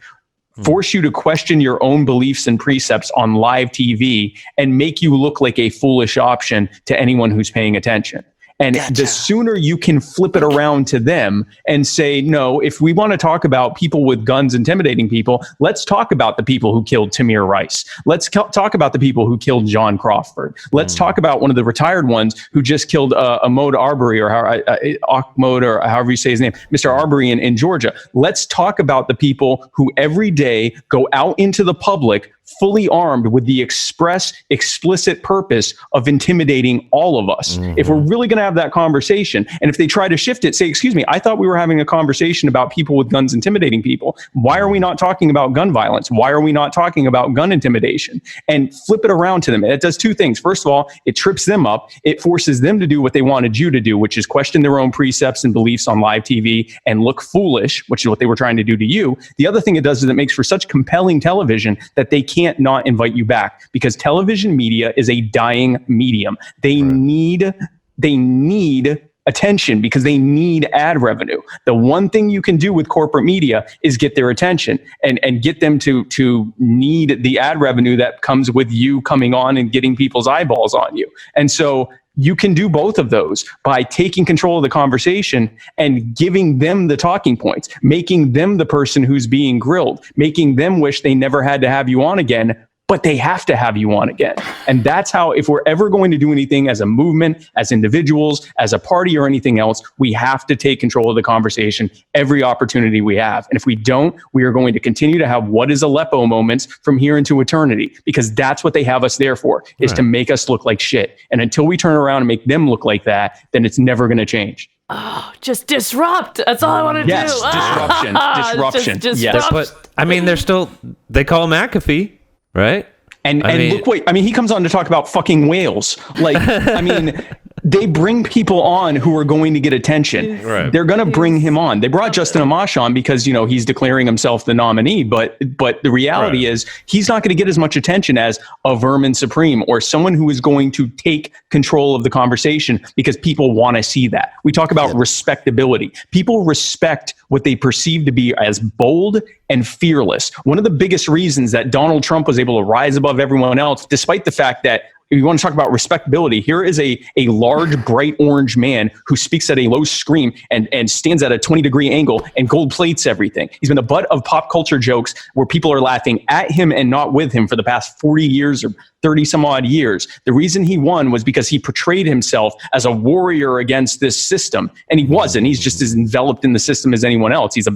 H: force you to question your own beliefs and precepts on live TV, and make you look like a foolish option to anyone who's paying attention. And the sooner you can flip it around to them and say, no, if we want to talk about people with guns intimidating people, let's talk about the people who killed Tamir Rice. Let's talk about the people who killed John Crawford. Let's talk about one of the retired ones who just killed Ahmaud Arbery, or Ahmaud, or however you say his name, Mr. Arbery in Georgia. Let's talk about the people who every day go out into the public fully armed with the explicit purpose of intimidating all of us. If we're really going to have that conversation, and if they try to shift it, say, excuse me, I thought we were having a conversation about people with guns intimidating people. Why are we not talking about gun violence? Why are we not talking about gun intimidation? And flip it around to them. And it does two things. First of all, it trips them up. It forces them to do what they wanted you to do, which is question their own precepts and beliefs on live TV and look foolish, which is what they were trying to do to you. The other thing it does is it makes for such compelling television that they can't not invite you back, because television media is a dying medium. They need attention because they need ad revenue. The one thing you can do with corporate media is get their attention and get them to need the ad revenue that comes with you coming on and getting people's eyeballs on you. And so you can do both of those by taking control of the conversation and giving them the talking points, making them the person who's being grilled, making them wish they never had to have you on again, but they have to have you on again. And that's how, if we're ever going to do anything as a movement, as individuals, as a party, or anything else, we have to take control of the conversation every opportunity we have. And if we don't, we are going to continue to have what is Aleppo moments from here into eternity, because that's what they have us there for, is to make us look like shit. And until we turn around and make them look like that, then it's never going to change.
E: Oh, just disrupt. That's all I want to do.
H: Yes, disruption.
E: Just
H: yes.
C: But I mean, they call McAfee, right?
H: And look, wait, I mean, he comes on to talk about fucking whales. Like, I mean, they bring people on who are going to get attention.
C: Right.
H: They're going to bring him on. They brought Justin Amash on because, he's declaring himself the nominee. But the reality is he's not going to get as much attention as a Vermin Supreme or someone who is going to take control of the conversation because people want to see that. We talk about respectability. People respect what they perceive to be as bold and fearless. One of the biggest reasons that Donald Trump was able to rise above everyone else, despite the fact that, if you want to talk about respectability, here is a large, bright orange man who speaks at a low scream and stands at a 20-degree angle and gold plates everything. He's been the butt of pop culture jokes where people are laughing at him and not with him for the past 40 years or 30 some odd years. The reason he won was because he portrayed himself as a warrior against this system, and he wasn't. He's just as enveloped in the system as anyone else. He's a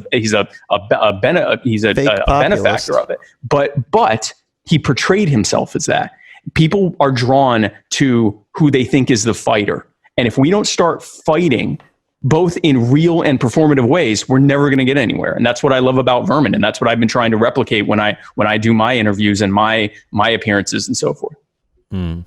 H: benefactor of it. But he portrayed himself as that. People are drawn to who they think is the fighter. And if we don't start fighting both in real and performative ways, we're never going to get anywhere. And that's what I love about Vermin. And that's what I've been trying to replicate when I do my interviews and my appearances and so forth.
C: Damn.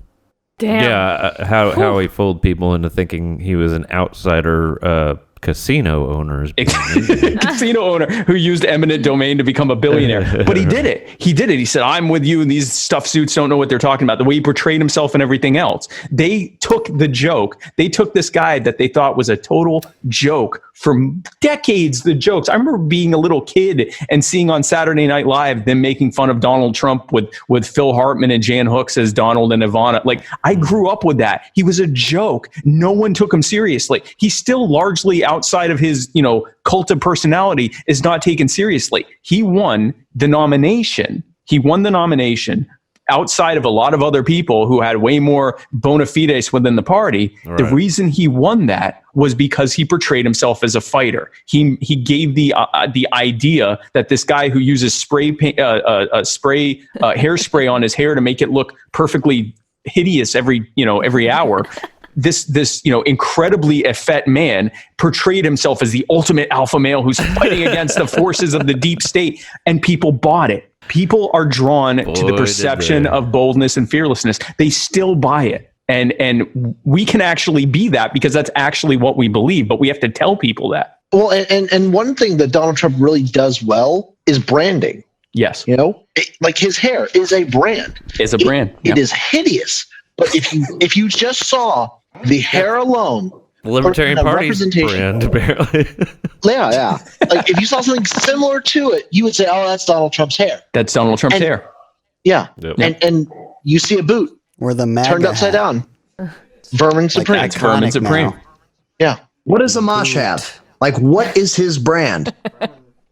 E: Damn.
C: Yeah, how he fooled people into thinking he was an outsider casino owners.
H: Casino owner who used eminent domain to become a billionaire. But he did it. He said, I'm with you, and these stuffed suits don't know what they're talking about. The way he portrayed himself and everything else. They took the joke. They took this guy that they thought was a total joke for decades, the jokes. I remember being a little kid and seeing on Saturday Night Live them making fun of Donald Trump with Phil Hartman and Jan Hooks as Donald and Ivana. Like, I grew up with that. He was a joke. No one took him seriously. He's still largely outside of his, cult of personality, is not taken seriously. He won the nomination. Outside of a lot of other people who had way more bona fides within the party. Right. The reason he won that was because he portrayed himself as a fighter. He gave the idea that this guy who uses hairspray on his hair to make it look perfectly hideous every hour. This incredibly effete man portrayed himself as the ultimate alpha male who's fighting against the forces of the deep state, and people bought it. People are drawn to the perception of boldness and fearlessness. They still buy it. And we can actually be that because that's actually what we believe, but we have to tell people that.
F: Well, and one thing that Donald Trump really does well is branding.
H: Yes.
F: Like his hair is a brand.
H: Is a brand.
F: It is hideous. But if you just saw the hair alone,
C: the Libertarian Party's brand, apparently.
F: Yeah. Like, if you saw something similar to it, you would say, "Oh, that's Donald Trump's hair."
H: That's Donald Trump's hair.
F: Yeah. Yep. And you see a boot
D: or the MAGA
F: turned upside down. Vermin Supreme.
H: That's Vermin Supreme.
F: Now. Yeah.
G: What does Amash have? Like, what is his brand?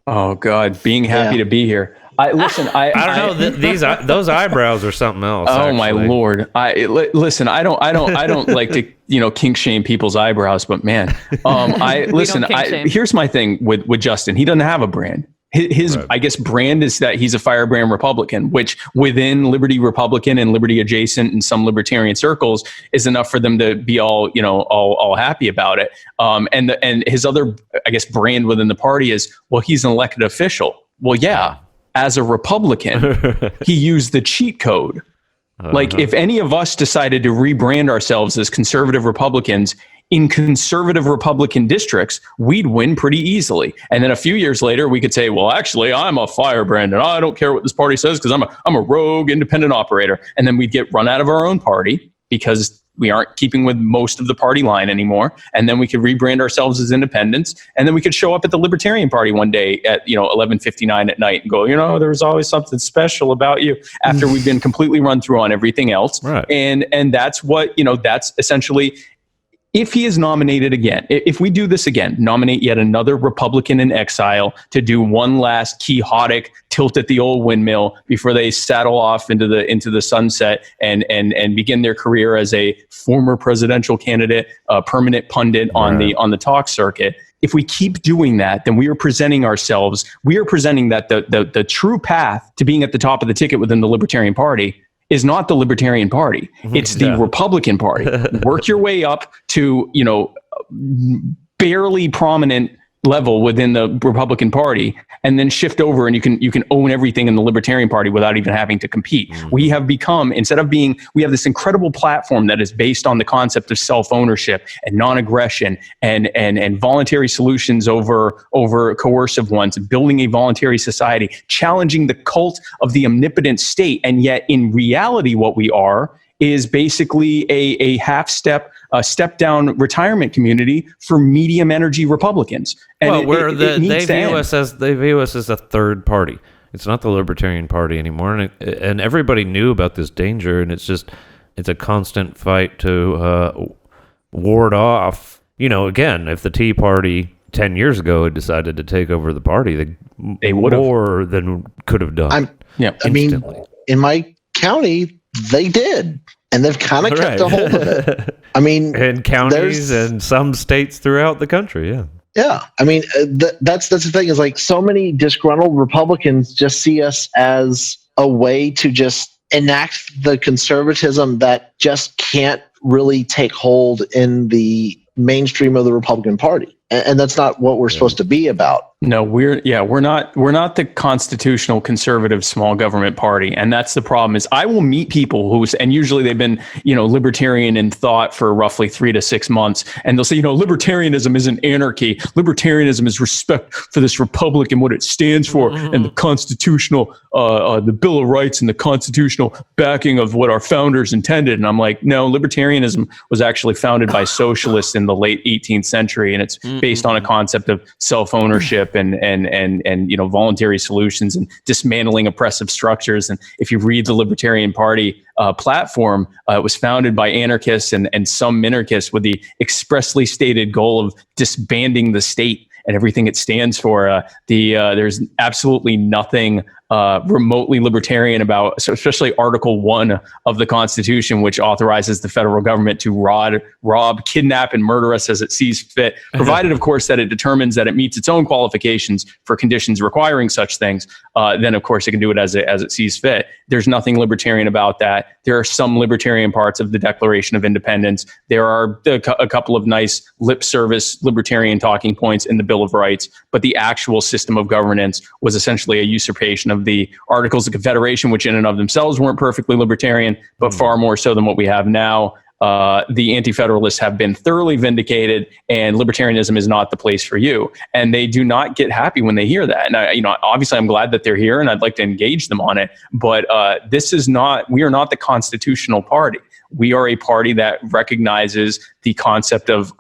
H: Oh God, being happy to be here. I don't
C: know. Those eyebrows are something else.
H: Oh my Lord! Listen. I don't like to kink shame people's eyebrows, but man, here's my thing with Justin. He doesn't have a brand. His right. I guess brand is that he's a firebrand Republican, which within Liberty Republican and Liberty adjacent and some libertarian circles is enough for them to be all happy about it. And his other, I guess, brand within the party is, well, he's an elected official. Well, yeah. As a Republican, he used the cheat code. Like, if any of us decided to rebrand ourselves as conservative Republicans in conservative Republican districts, we'd win pretty easily. And then a few years later, we could say, well, actually, I'm a firebrand and I don't care what this party says because I'm a rogue independent operator. And then we'd get run out of our own party because we aren't keeping with most of the party line anymore. And then we could rebrand ourselves as independents. And then we could show up at the Libertarian Party one day at 11:59 at night and go, there's always something special about you, after we've been completely run through on everything else.
C: Right.
H: And that's what, that's essentially, if he is nominated again, if we do this again, nominate yet another Republican in exile to do one last quixotic tilt at the old windmill before they saddle off into the sunset and begin their career as a former presidential candidate, permanent pundit on the talk circuit. If we keep doing that, then we are presenting that the true path to being at the top of the ticket within the Libertarian Party is not the Libertarian Party. It's the Republican Party. Work your way up to, barely prominent level within the Republican Party, and then shift over and you can own everything in the Libertarian Party without even having to compete. We have become, we have this incredible platform that is based on the concept of self-ownership and non-aggression and voluntary solutions over coercive ones, building a voluntary society, challenging the cult of the omnipotent state. And yet in reality, what we are is basically a step down retirement community for medium energy Republicans. And
C: they view us as a third party. It's not the Libertarian Party anymore, and everybody knew about this danger. And it's a constant fight to ward off. Again, if the Tea Party 10 years ago had decided to take over the party, they would have more than could have done.
F: I mean, in my county, they did. And they've kind of kept a hold of it. I mean,
C: in counties and some states throughout the country, yeah.
F: Yeah, I mean, that's the thing, is like, so many disgruntled Republicans just see us as a way to just enact the conservatism that just can't really take hold in the mainstream of the Republican Party. And that's not what we're supposed to be about.
H: No, we're not the constitutional conservative small government party. And that's the problem is I will meet people and usually they've been, libertarian in thought for roughly 3 to 6 months. And they'll say, libertarianism isn't anarchy. Libertarianism is respect for this republic and what it stands for and the constitutional, the Bill of Rights and the constitutional backing of what our founders intended. And I'm like, no, libertarianism was actually founded by socialists in the late 18th century. And it's based on a concept of self-ownership and voluntary solutions and dismantling oppressive structures. And if you read the Libertarian Party platform, it was founded by anarchists and some minarchists with the expressly stated goal of disbanding the state and everything it stands for. There's absolutely nothing remotely libertarian about, so especially Article 1 of the Constitution, which authorizes the federal government to rob, kidnap, and murder us as it sees fit, provided, of course, that it determines that it meets its own qualifications for conditions requiring such things. Then, of course, it can do it as it sees fit. There's nothing libertarian about that. There are some libertarian parts of the Declaration of Independence. There are a couple of nice lip service libertarian talking points in the Bill of Rights, but the actual system of governance was essentially a usurpation of the Articles of Confederation, which in and of themselves weren't perfectly libertarian, but far more so than what we have now. The anti-federalists have been thoroughly vindicated, and libertarianism is not the place for you. And they do not get happy when they hear that. And obviously, I'm glad that they're here, and I'd like to engage them on it. But we are not the constitutional party. We are a party that recognizes the concept of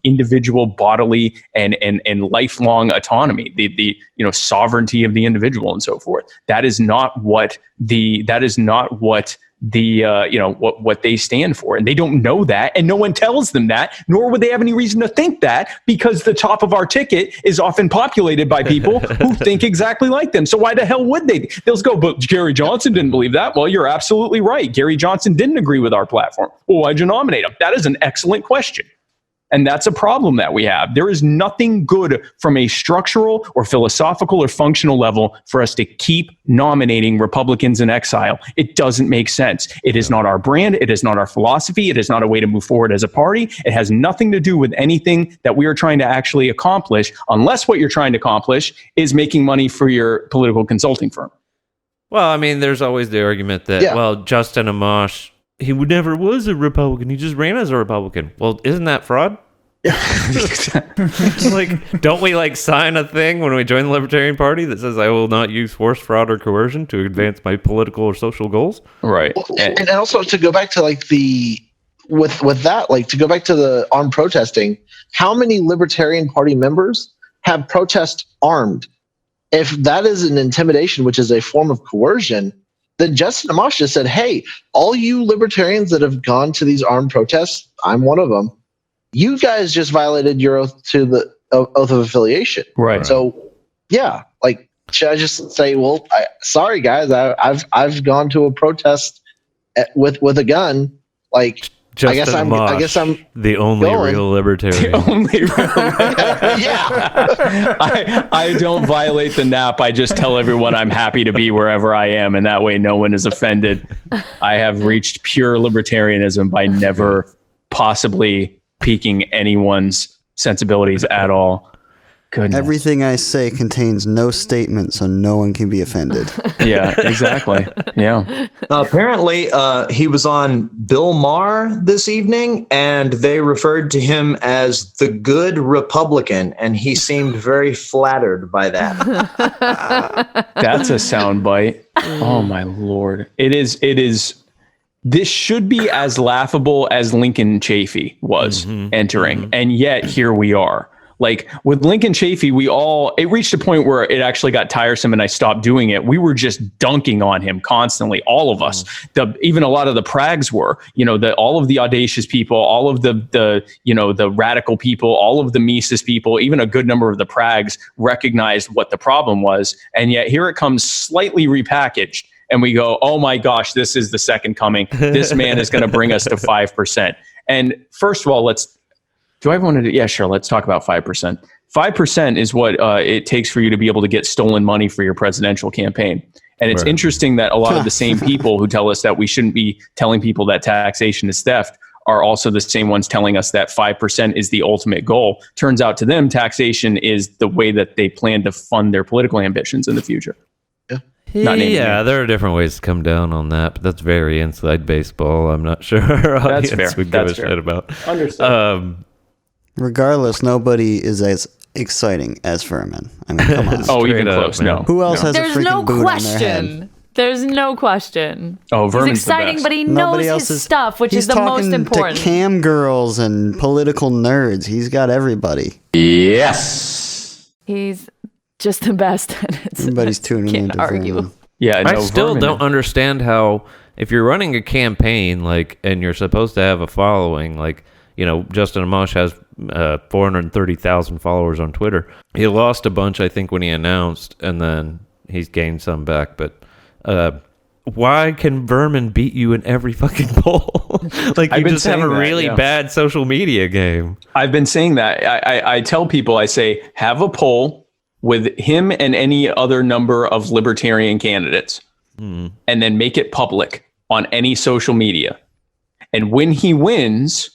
H: individual bodily and lifelong autonomy, the sovereignty of the individual and so forth. That is not what what they stand for. And they don't know that, and no one tells them that, nor would they have any reason to think that, because the top of our ticket is often populated by people who think exactly like them. So why the hell would they? They'll just go, but Gary Johnson didn't believe that. Well, you're absolutely right. Gary Johnson didn't agree with our platform. Well, why'd you nominate him? That is an excellent question. And that's a problem that we have. There is nothing good from a structural or philosophical or functional level for us to keep nominating Republicans in exile. It doesn't make sense. It is not our brand. It is not our philosophy. It is not a way to move forward as a party. It has nothing to do with anything that we are trying to actually accomplish, unless what you're trying to accomplish is making money for your political consulting firm.
C: Well, I mean, there's always the argument that, Justin Amash, he never was a Republican. He just ran as a Republican. Well, isn't that fraud? Don't we sign a thing when we join the Libertarian Party that says I will not use force, fraud, or coercion to advance my political or social goals?
H: Right.
F: And also to go back to to go back to the armed protesting, how many Libertarian Party members have protest armed? If that is an intimidation, which is a form of coercion, then Justin Amash just said, hey, all you libertarians that have gone to these armed protests, I'm one of them, you guys just violated your oath to the oath of affiliation.
H: Right.
F: So, yeah, should I just say, well, sorry, guys, I've gone to a protest with a gun. I guess I'm
C: the only real libertarian.
H: The only real yeah. I don't violate the NAP. I just tell everyone I'm happy to be wherever I am, and that way no one is offended. I have reached pure libertarianism by never possibly piquing anyone's sensibilities at all. Goodness.
D: Everything I say contains no statement, so no one can be offended.
H: Yeah, exactly. Yeah.
G: Apparently, he was on Bill Maher this evening, and they referred to him as the good Republican, and he seemed very flattered by that.
H: That's a soundbite. Oh my Lord! It is. This should be as laughable as Lincoln Chafee was entering, and yet here we are. With Lincoln Chafee, it reached a point where it actually got tiresome and I stopped doing it. We were just dunking on him constantly, all of us. Even a lot of the prags were, all of the audacious people, all of the radical people, all of the Mises people, even a good number of the prags recognized what the problem was. And yet here it comes slightly repackaged. And we go, oh my gosh, this is the second coming. This man is going to bring us to 5%. And first of all, let's talk about 5%. 5% is what it takes for you to be able to get stolen money for your presidential campaign. And it's interesting that a lot of the same people who tell us that we shouldn't be telling people that taxation is theft are also the same ones telling us that 5% is the ultimate goal. Turns out to them, taxation is the way that they plan to fund their political ambitions in the future.
C: Yeah, there are different ways to come down on that, but that's very inside baseball. I'm not sure
H: That's fair.
C: would give
H: That's
C: a
H: fair.
C: shit about.
H: Understood.
D: Regardless, nobody is as exciting as Furman. I mean, come on.
H: Oh, even
C: Straight up,
H: close.
C: man.
H: No.
D: Who else has a
E: There's
D: freaking
E: no
D: boot on their head?
E: question. There's no question.
H: Oh,
E: He's
H: Vermin's the
E: exciting,
H: best.
E: but he
D: Nobody
E: knows
D: else
E: his
D: is
E: stuff, which
D: he's
E: is the most
D: talking
E: important.
D: to cam girls and political nerds. He's got everybody.
K: Yes.
E: He's just the best. And
D: Everybody's tuning
E: can't
D: into
E: argue.
D: Furman.
H: Yeah, no,
C: I still
H: Vermin-
C: don't understand how, if you're running a campaign, like, and you're supposed to have a following, like, you know, Justin Amash has 430,000 followers on Twitter. He lost a bunch, I think, when he announced, and then he's gained some back. But why can Vermin beat you in every fucking poll? Like,
H: I've
C: you
H: been
C: just have a
H: saying that,
C: really
H: yeah.
C: bad social media game.
H: I've been saying that. I tell people, I say, have a poll with him and any other number of libertarian candidates, and then make it public on any social media. And when he wins,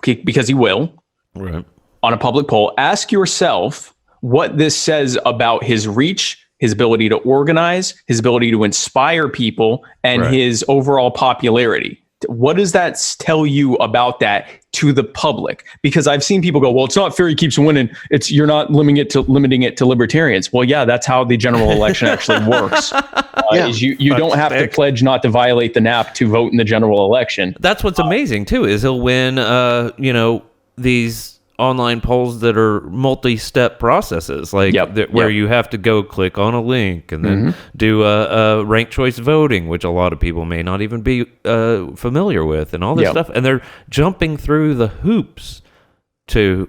H: because he will,
C: Right.
H: on a public poll, ask yourself what this says about his reach, his ability to organize, his ability to inspire people, and
C: Right.
H: his overall popularity. What does that tell you about that to the public? Because I've seen people go, well, it's not fair. He keeps winning. You're not limiting it to libertarians. Well, yeah, that's how the general election actually works. Is you don't have to pledge not to violate the NAP to vote in the general election.
C: That's what's amazing too, is he'll win these online polls that are multi-step processes, like where you have to go click on a link and then do a ranked choice voting, which a lot of people may not even be familiar with, and all this stuff, and they're jumping through the hoops to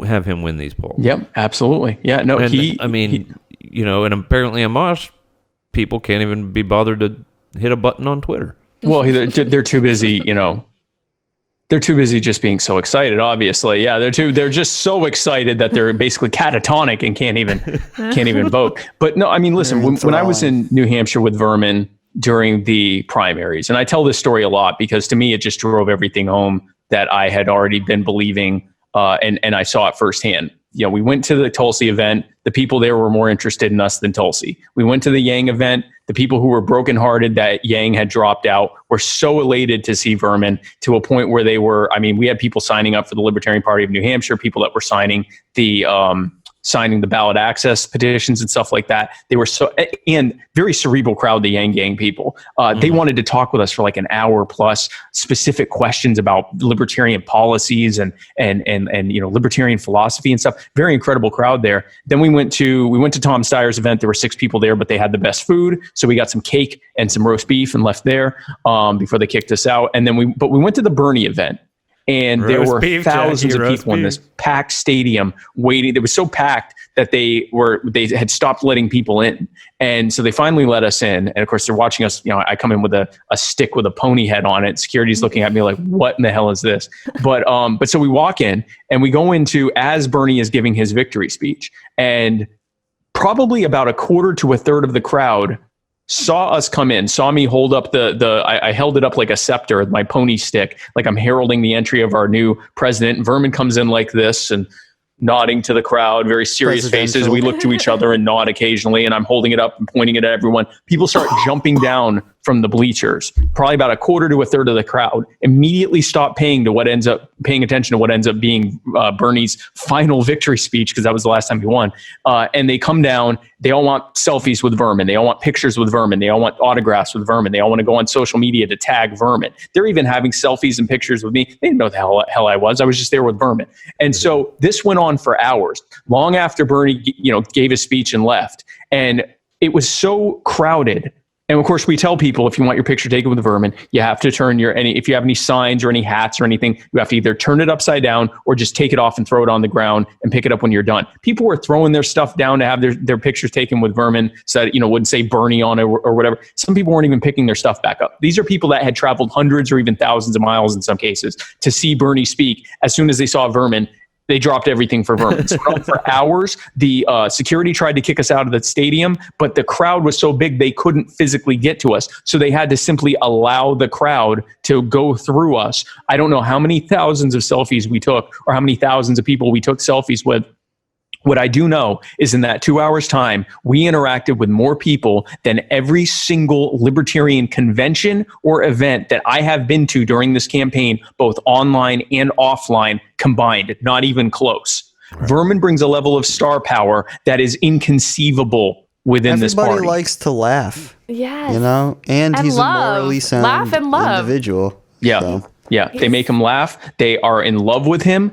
C: have him win these polls.
H: Yep, absolutely. Yeah, no,
C: and, and apparently Amash people can't even be bothered to hit a button on Twitter.
H: Well, they're too busy, they're too busy just being so excited, obviously. Yeah, they're just so excited that they're basically catatonic and can't even vote. But no, I mean, listen, when I was in New Hampshire with Vermin during the primaries, and I tell this story a lot because to me, it just drove everything home that I had already been believing, and I saw it firsthand. We went to the Tulsi event. The people there were more interested in us than Tulsi. We went to the Yang event. The people who were brokenhearted that Yang had dropped out were so elated to see Vermin, to a point where we had people signing up for the Libertarian Party of New Hampshire, people that were signing the ballot access petitions and stuff like that. They were and very cerebral crowd, the Yang Gang people. They wanted to talk with us for like an hour plus, specific questions about libertarian policies and libertarian philosophy and stuff. Very incredible crowd there. Then we went to Tom Steyer's event. There were 6 people there, but they had the best food. So we got some cake and some roast beef and left there before they kicked us out. And then we went to the Bernie event. And there were thousands of people in this packed stadium waiting. It was so packed that they had stopped letting people in. And so they finally let us in. And of course, they're watching us. I come in with a stick with a pony head on it. Security's looking at me like, what in the hell is this? But so we walk in and we go into as Bernie is giving his victory speech. And probably about a quarter to a third of the crowd saw us come in, saw me hold up I held it up like a scepter with my pony stick, like I'm heralding the entry of our new president. And Vermin comes in like this and nodding to the crowd, very serious faces. We look to each other and nod occasionally, and I'm holding it up and pointing it at everyone. People start jumping down from the bleachers. Probably about a quarter to a third of the crowd immediately stop paying attention to what ends up being Bernie's final victory speech, because that was the last time he won. And they come down. They all want selfies with Vermin. They all want pictures with Vermin. They all want autographs with Vermin. They all want to go on social media to tag Vermin. They're even having selfies and pictures with me. They didn't know the hell I was. I was just there with Vermin. And so this went on for hours, long after Bernie, gave his speech and left. And it was so crowded. And of course, we tell people, if you want your picture taken with Vermin, you have to turn if you have any signs or any hats or anything, you have to either turn it upside down or just take it off and throw it on the ground and pick it up when you're done. People were throwing their stuff down to have their pictures taken with Vermin, so that, wouldn't say Bernie on it or whatever. Some people weren't even picking their stuff back up. These are people that had traveled hundreds or even thousands of miles in some cases to see Bernie speak. As soon as they saw Vermin, They dropped everything for Vermin. So for hours, the security tried to kick us out of the stadium, but the crowd was so big they couldn't physically get to us. So they had to simply allow the crowd to go through us. I don't know how many thousands of selfies we took or how many thousands of people we took selfies with. What I do know is in that 2 hours time, we interacted with more people than every single libertarian convention or event that I have been to during this campaign, both online and offline combined, not even close. Right. Vermin brings a level of star power that is inconceivable within this party.
D: Everybody likes to laugh.
E: Yes.
D: You know, and he's a morally sound individual.
H: Yeah.
D: So.
H: Yeah. They make him laugh. They are in love with him.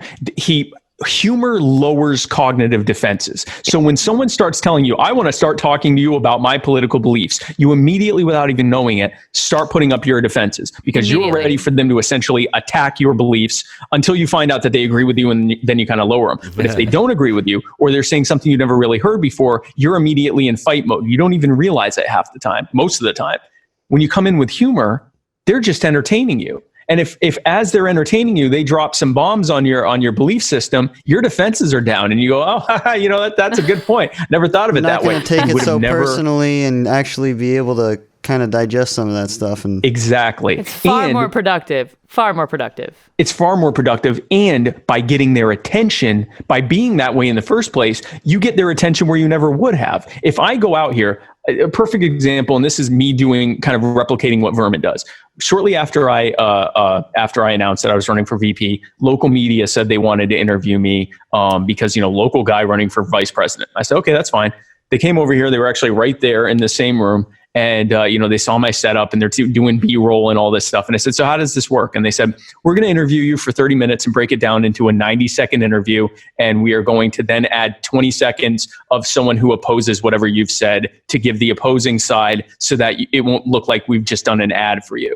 H: Humor lowers cognitive defenses. So when someone starts telling you, I want to start talking to you about my political beliefs, you immediately, without even knowing it, start putting up your defenses because you're ready for them to essentially attack your beliefs until you find out that they agree with you, and then you kind of lower them. But if they don't agree with you, or they're saying something you've never really heard before, you're immediately in fight mode. You don't even realize it half the time, most of the time. When you come in with humor, they're just entertaining you. And if as they're entertaining you, they drop some bombs on your belief system, your defenses are down, and you go, oh, you know, that's a good point. Never thought of it that way.
D: You're not going to take it so personally and actually be able to kind of digest some of that stuff. And
H: exactly.
E: It's far more productive. Far more productive. It's
H: far more productive. And by getting their attention, by being that way in the first place, you get their attention where you never would have. If I go out here, a perfect example, and this is me doing kind of replicating what Vermin does. Shortly after I announced that I was running for VP, local media said they wanted to interview me because, you know, local guy running for vice president. I said, okay, that's fine. They came over here. They were actually right there in the same room. And, you know, they saw my setup and they're doing B-roll and all this stuff. And I said, so how does this work? And they said, we're going to interview you for 30 minutes and break it down into a 90-second interview. And we are going to then add 20 seconds of someone who opposes whatever you've said to give the opposing side so that it won't look like we've just done an ad for you.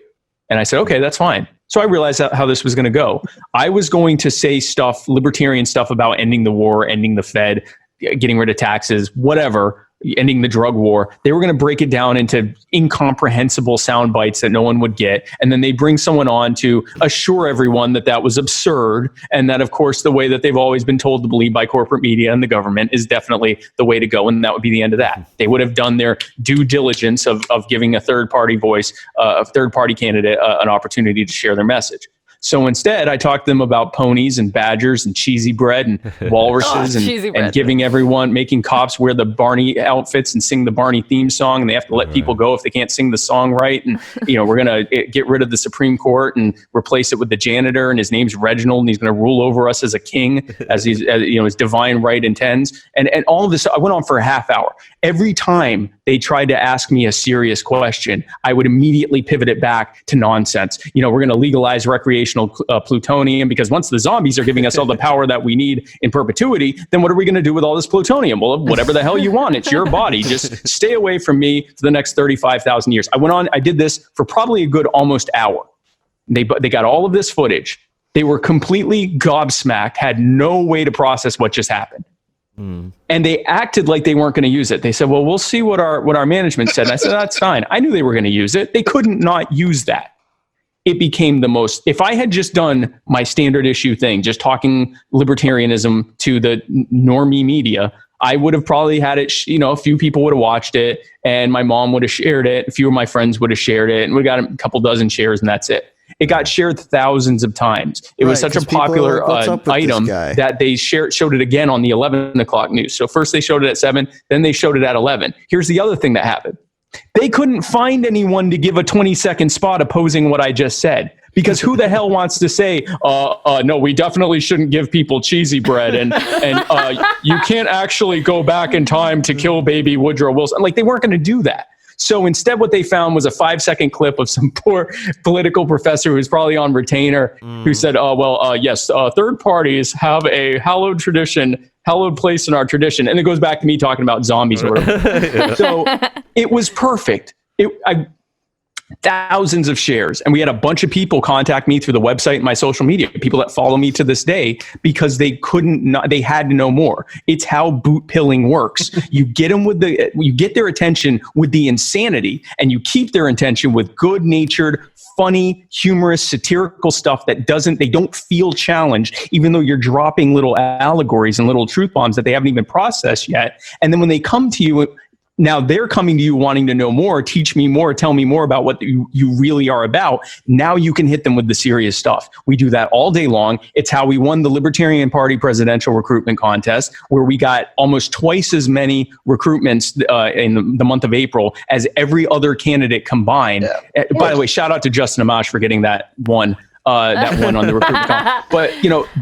H: And I said, okay, that's fine. So I realized how this was going to go. I was going to say stuff, libertarian stuff about ending the war, ending the Fed, getting rid of taxes, whatever, ending the drug war. They were going to break it down into incomprehensible sound bites that no one would get. And then they bring someone on to assure everyone that that was absurd. And that, of course, the way that they've always been told to believe by corporate media and the government is definitely the way to go. And that would be the end of that. They would have done their due diligence of giving a third party voice, a third party candidate, an opportunity to share their message. So instead, I talked to them about ponies and badgers and cheesy bread and walruses and giving everyone, making cops wear the Barney outfits and sing the Barney theme song. And they have to let people go if they can't sing the song right. And, you know, we're going to get rid of the Supreme Court and replace it with the janitor. And his name's Reginald. And he's going to rule over us as a king, as he's, you know, his divine right intends. And all of this, I went on for a half hour. Every time they tried to ask me a serious question, I would immediately pivot it back to nonsense. You know, we're going to legalize recreational plutonium because once the zombies are giving us all the power that we need in perpetuity, then what are we going to do with all this plutonium? Well, whatever the hell you want. It's your body. Just stay away from me for the next 35,000 years. I went on. I did this for probably a good almost hour. They got all of this footage. They were completely gobsmacked, had no way to process what just happened. And they acted like they weren't going to use it. They said, well, we'll see what our management said. And I said, that's fine. I knew they were going to use it. They couldn't not use that. It became the most, if I had just done my standard issue thing, just talking libertarianism to the normie media, I would have probably had it, you know, a few people would have watched it and my mom would have shared it. A few of my friends would have shared it and we got a couple dozen shares and that's it. It got shared thousands of times. It was such a popular item that they showed it again on the 11 o'clock news. So first they showed it at 7, then they showed it at 11. Here's the other thing that happened. They couldn't find anyone to give a 20-second spot opposing what I just said. Because who the hell wants to say, no, we definitely shouldn't give people cheesy bread and you can't actually go back in time to kill baby Woodrow Wilson. Like, they weren't going to do that. So instead what they found was a 5-second clip of some poor political professor who's probably on retainer who said, yes, third parties have a hallowed tradition, hallowed place in our tradition. And it goes back to me talking about zombies or whatever. So it was perfect. thousands of shares. And we had a bunch of people contact me through the website and my social media, people that follow me to this day, because they they had to know more. It's how boot pilling works. You get their attention with the insanity, and you keep their attention with good-natured, funny, humorous, satirical stuff that they don't feel challenged, even though you're dropping little allegories and little truth bombs that they haven't even processed yet. And then when they come to you, now they're coming to you wanting to know more, teach me more, tell me more about what you really are about. Now you can hit them with the serious stuff. We do that all day long. It's how we won the Libertarian Party presidential recruitment contest, where we got almost twice as many recruitments in the month of April as every other candidate combined. Yeah. By the way, shout out to Justin Amash for getting that one. That one on the recruitment contest. But,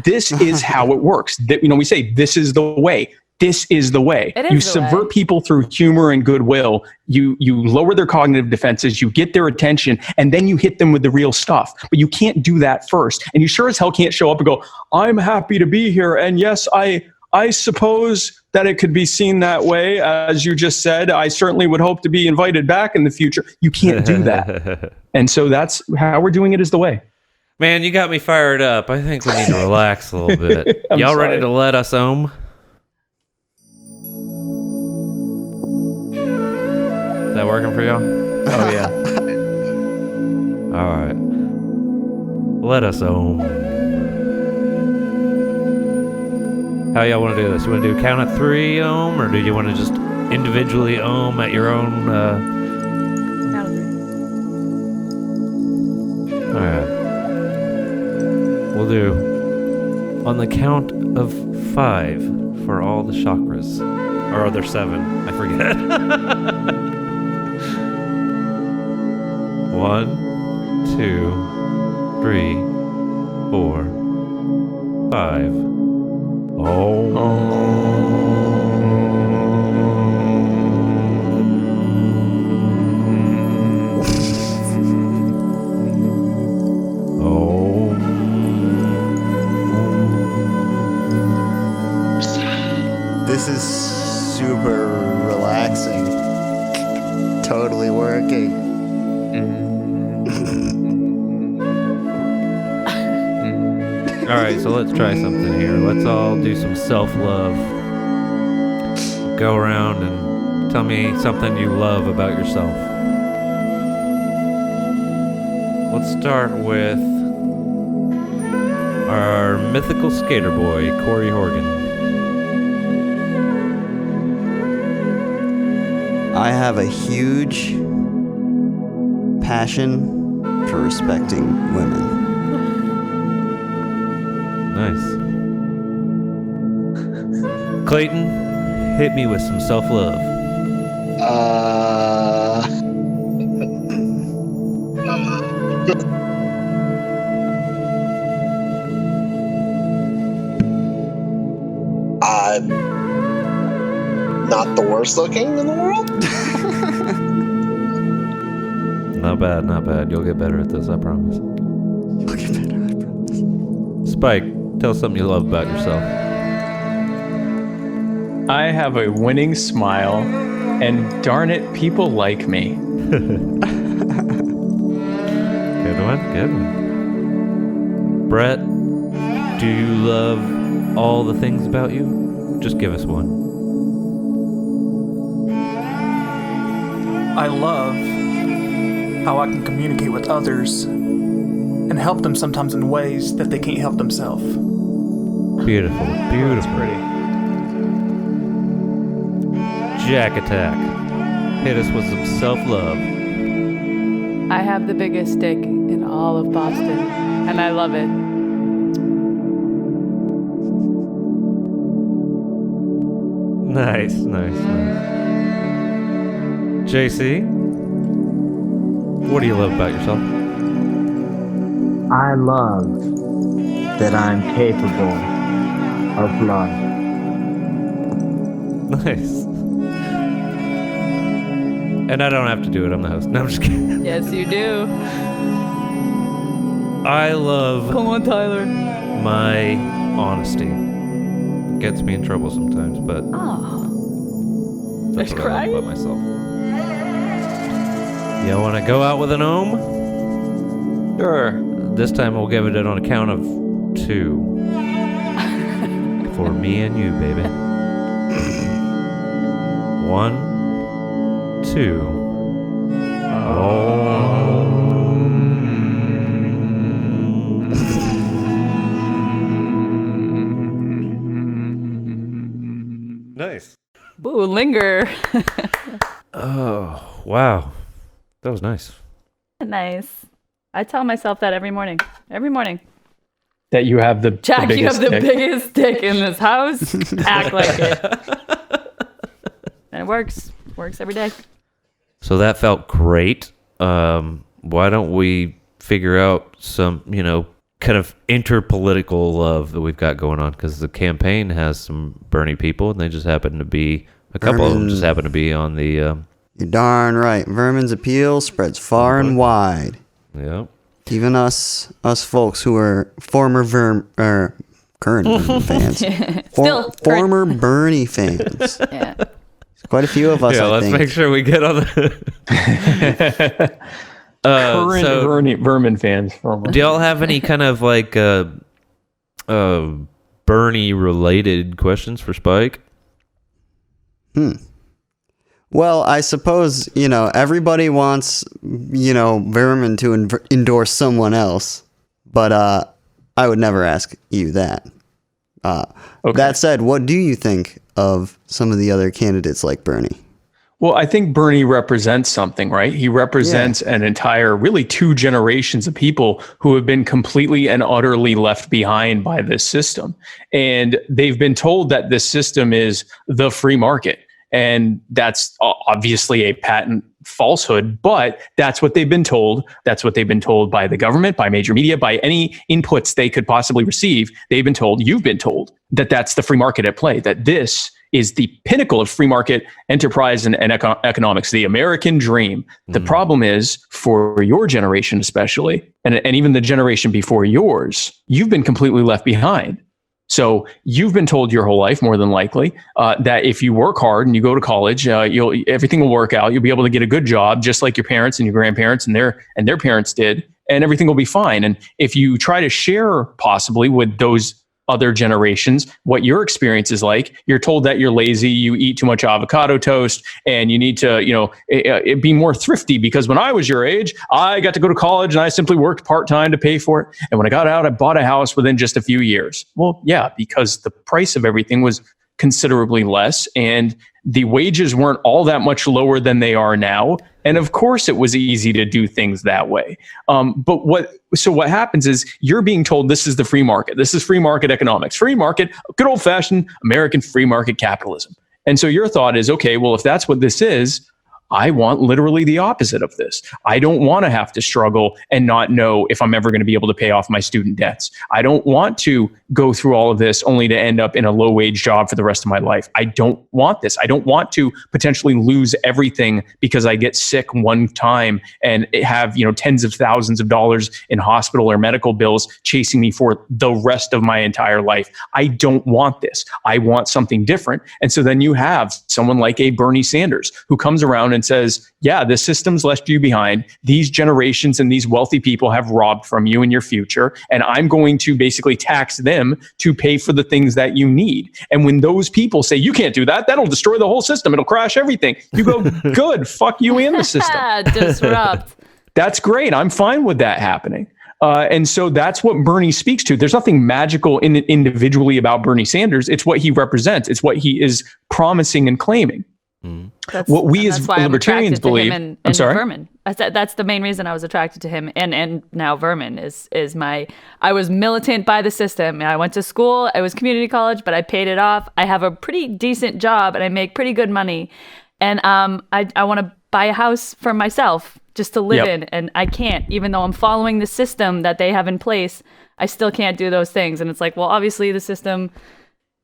H: this is how it works. We say this is the way. This is the way. You subvert people through humor and goodwill. You lower their cognitive defenses. You get their attention, and then you hit them with the real stuff. But you can't do that first. And you sure as hell can't show up and go, "I'm happy to be here. And yes, I suppose that it could be seen that way. As you just said, I certainly would hope to be invited back in the future." You can't do that. And so that's how we're doing it, is the way.
C: Man, you got me fired up. I think we need to relax a little bit. Y'all ready to let us omm? Is that working for y'all?
G: Oh, yeah.
C: All right. Let us omm. How y'all want to do this? You want to do count at 3 omm, or do you want to just individually omm at your own?
E: Count of 3.
C: All right. We'll do on the count of 5 for all the chakras. Or are there 7? I forget. 1, 2, 3, 4, 5.
D: This is super relaxing. Totally working.
C: All right, so let's try something here. Let's all do some self-love. Go around and tell me something you love about yourself. Let's start with our mythical skater boy, Corey Horgan.
D: I have a huge passion for respecting women.
C: Nice. Clayton, hit me with some self-love.
F: I'm not the worst looking in the world.
C: Not bad, not bad. You'll get better at this, I promise.
D: You'll get better, I promise.
C: Spike, tell us something you love about yourself.
H: I have a winning smile, and darn it, people like me.
C: Good one, good one. Brett, do you love all the things about you? Just give us one.
I: I love how I can communicate with others and help them sometimes in ways that they can't help themselves.
C: Beautiful, beautiful.
H: That's pretty.
C: Jack Attack, hit us with some self-love.
E: I have the biggest dick in all of Boston, and I love it.
C: Nice, nice, nice. JC, what do you love about yourself?
M: I love that I'm capable of love.
C: Nice. And I don't have to do it, I'm the host. No, I'm just kidding.
E: Yes, you do.
C: I love
E: Come on, Tyler.
C: my honesty. Gets me in trouble sometimes, but
E: Oh.
C: that's
E: There's
C: what I love
E: crying?
C: about myself. Y'all want to go out with an ohm?
H: Sure.
C: This time we'll give it on a count of 2. For me and you, baby. 1, 2. Nice.
E: Ooh, linger.
C: Oh, wow. That was nice.
E: Nice. I tell myself that every morning. Every morning.
H: That you have the
E: Jack,
H: the
E: you have the
H: dick.
E: biggest dick in this house. Act like it. And it works. Works every day.
C: So that felt great. Why don't we figure out some, kind of interpolitical love that we've got going on? Because the campaign has some Bernie people, and they just happen to be, a couple of them just happen to be on the...
D: You're darn right. Vermin's appeal spreads far and wide.
C: Yeah.
D: Even us folks who are former current Vermin fans.
E: Still
D: former Bernie fans.
E: Yeah.
D: There's quite a few of us,
C: Yeah,
D: I
C: let's
D: think.
C: make sure we get on the...
H: Current Vermin fans.
C: Do y'all have any kind of Bernie related questions for Spike?
D: Well, I suppose, everybody wants, Vermin to endorse someone else, but I would never ask you that.
H: Okay.
D: That said, what do you think of some of the other candidates like Bernie?
H: Well, I think Bernie represents something, right? He represents an entire, really 2 generations of people who have been completely and utterly left behind by this system. And they've been told that this system is the free market. And that's obviously a patent falsehood, but that's what they've been told. That's what they've been told by the government, by major media, by any inputs they could possibly receive. They've been told, you've been told, that that's the free market at play, that this is the pinnacle of free market enterprise and economics, the American dream. The problem is, for your generation especially, and even the generation before yours, you've been completely left behind. So you've been told your whole life, more than likely, that if you work hard and you go to college, everything will work out. You'll be able to get a good job, just like your parents and your grandparents and their parents did, and everything will be fine. And if you try to share possibly with those other generations what your experience is like, you're told that you're lazy, you eat too much avocado toast, and you need to, be more thrifty, because when I was your age, I got to go to college and I simply worked part-time to pay for it. And when I got out, I bought a house within just a few years. Well, yeah, because the price of everything was considerably less and the wages weren't all that much lower than they are now. And of course it was easy to do things that way. But what happens is you're being told this is the free market. This is free market economics, free market, good old fashioned American free market capitalism. And so your thought is, okay, well, if that's what this is, I want literally the opposite of this. I don't want to have to struggle and not know if I'm ever going to be able to pay off my student debts. I don't want to go through all of this only to end up in a low wage job for the rest of my life. I don't want this. I don't want to potentially lose everything because I get sick one time and have, tens of thousands of dollars in hospital or medical bills chasing me for the rest of my entire life. I don't want this. I want something different. And so then you have someone like a Bernie Sanders who comes around and says, yeah, the system's left you behind. These generations and these wealthy people have robbed from you in your future. And I'm going to basically tax them to pay for the things that you need. And when those people say, you can't do that, that'll destroy the whole system. It'll crash everything. You go, good, fuck you and the system.
E: Disrupt.
H: That's great. I'm fine with that happening. And so that's what Bernie speaks to. There's nothing magical individually about Bernie Sanders. It's what he represents. It's what he is promising and claiming. What we as libertarians believe.
E: And
H: I'm sorry.
E: Vermin. That's the main reason I was attracted to him, and now Vermin is I was militant by the system. I went to school. I was community college, but I paid it off. I have a pretty decent job, and I make pretty good money. And I want to buy a house for myself just to live in, and I can't, even though I'm following the system that they have in place. I still can't do those things, and it's like, well, obviously the system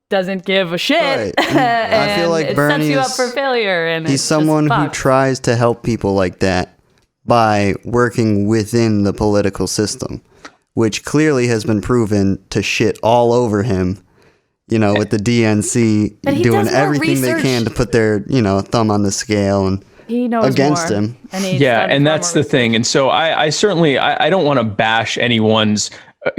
E: doesn't give a shit.
D: Right. I feel like
E: it
D: Bernie
E: sets you up for failure. And
D: he's someone who tries to help people like that by working within the political system, which clearly has been proven to shit all over him. With the DNC doing everything they can to put their, thumb on the scale. And
E: He knows
D: against
E: more,
D: him.
E: and he's
H: Yeah,
E: done
H: and
E: far
H: that's
E: more
H: the thing. And so I certainly I don't want to bash anyone's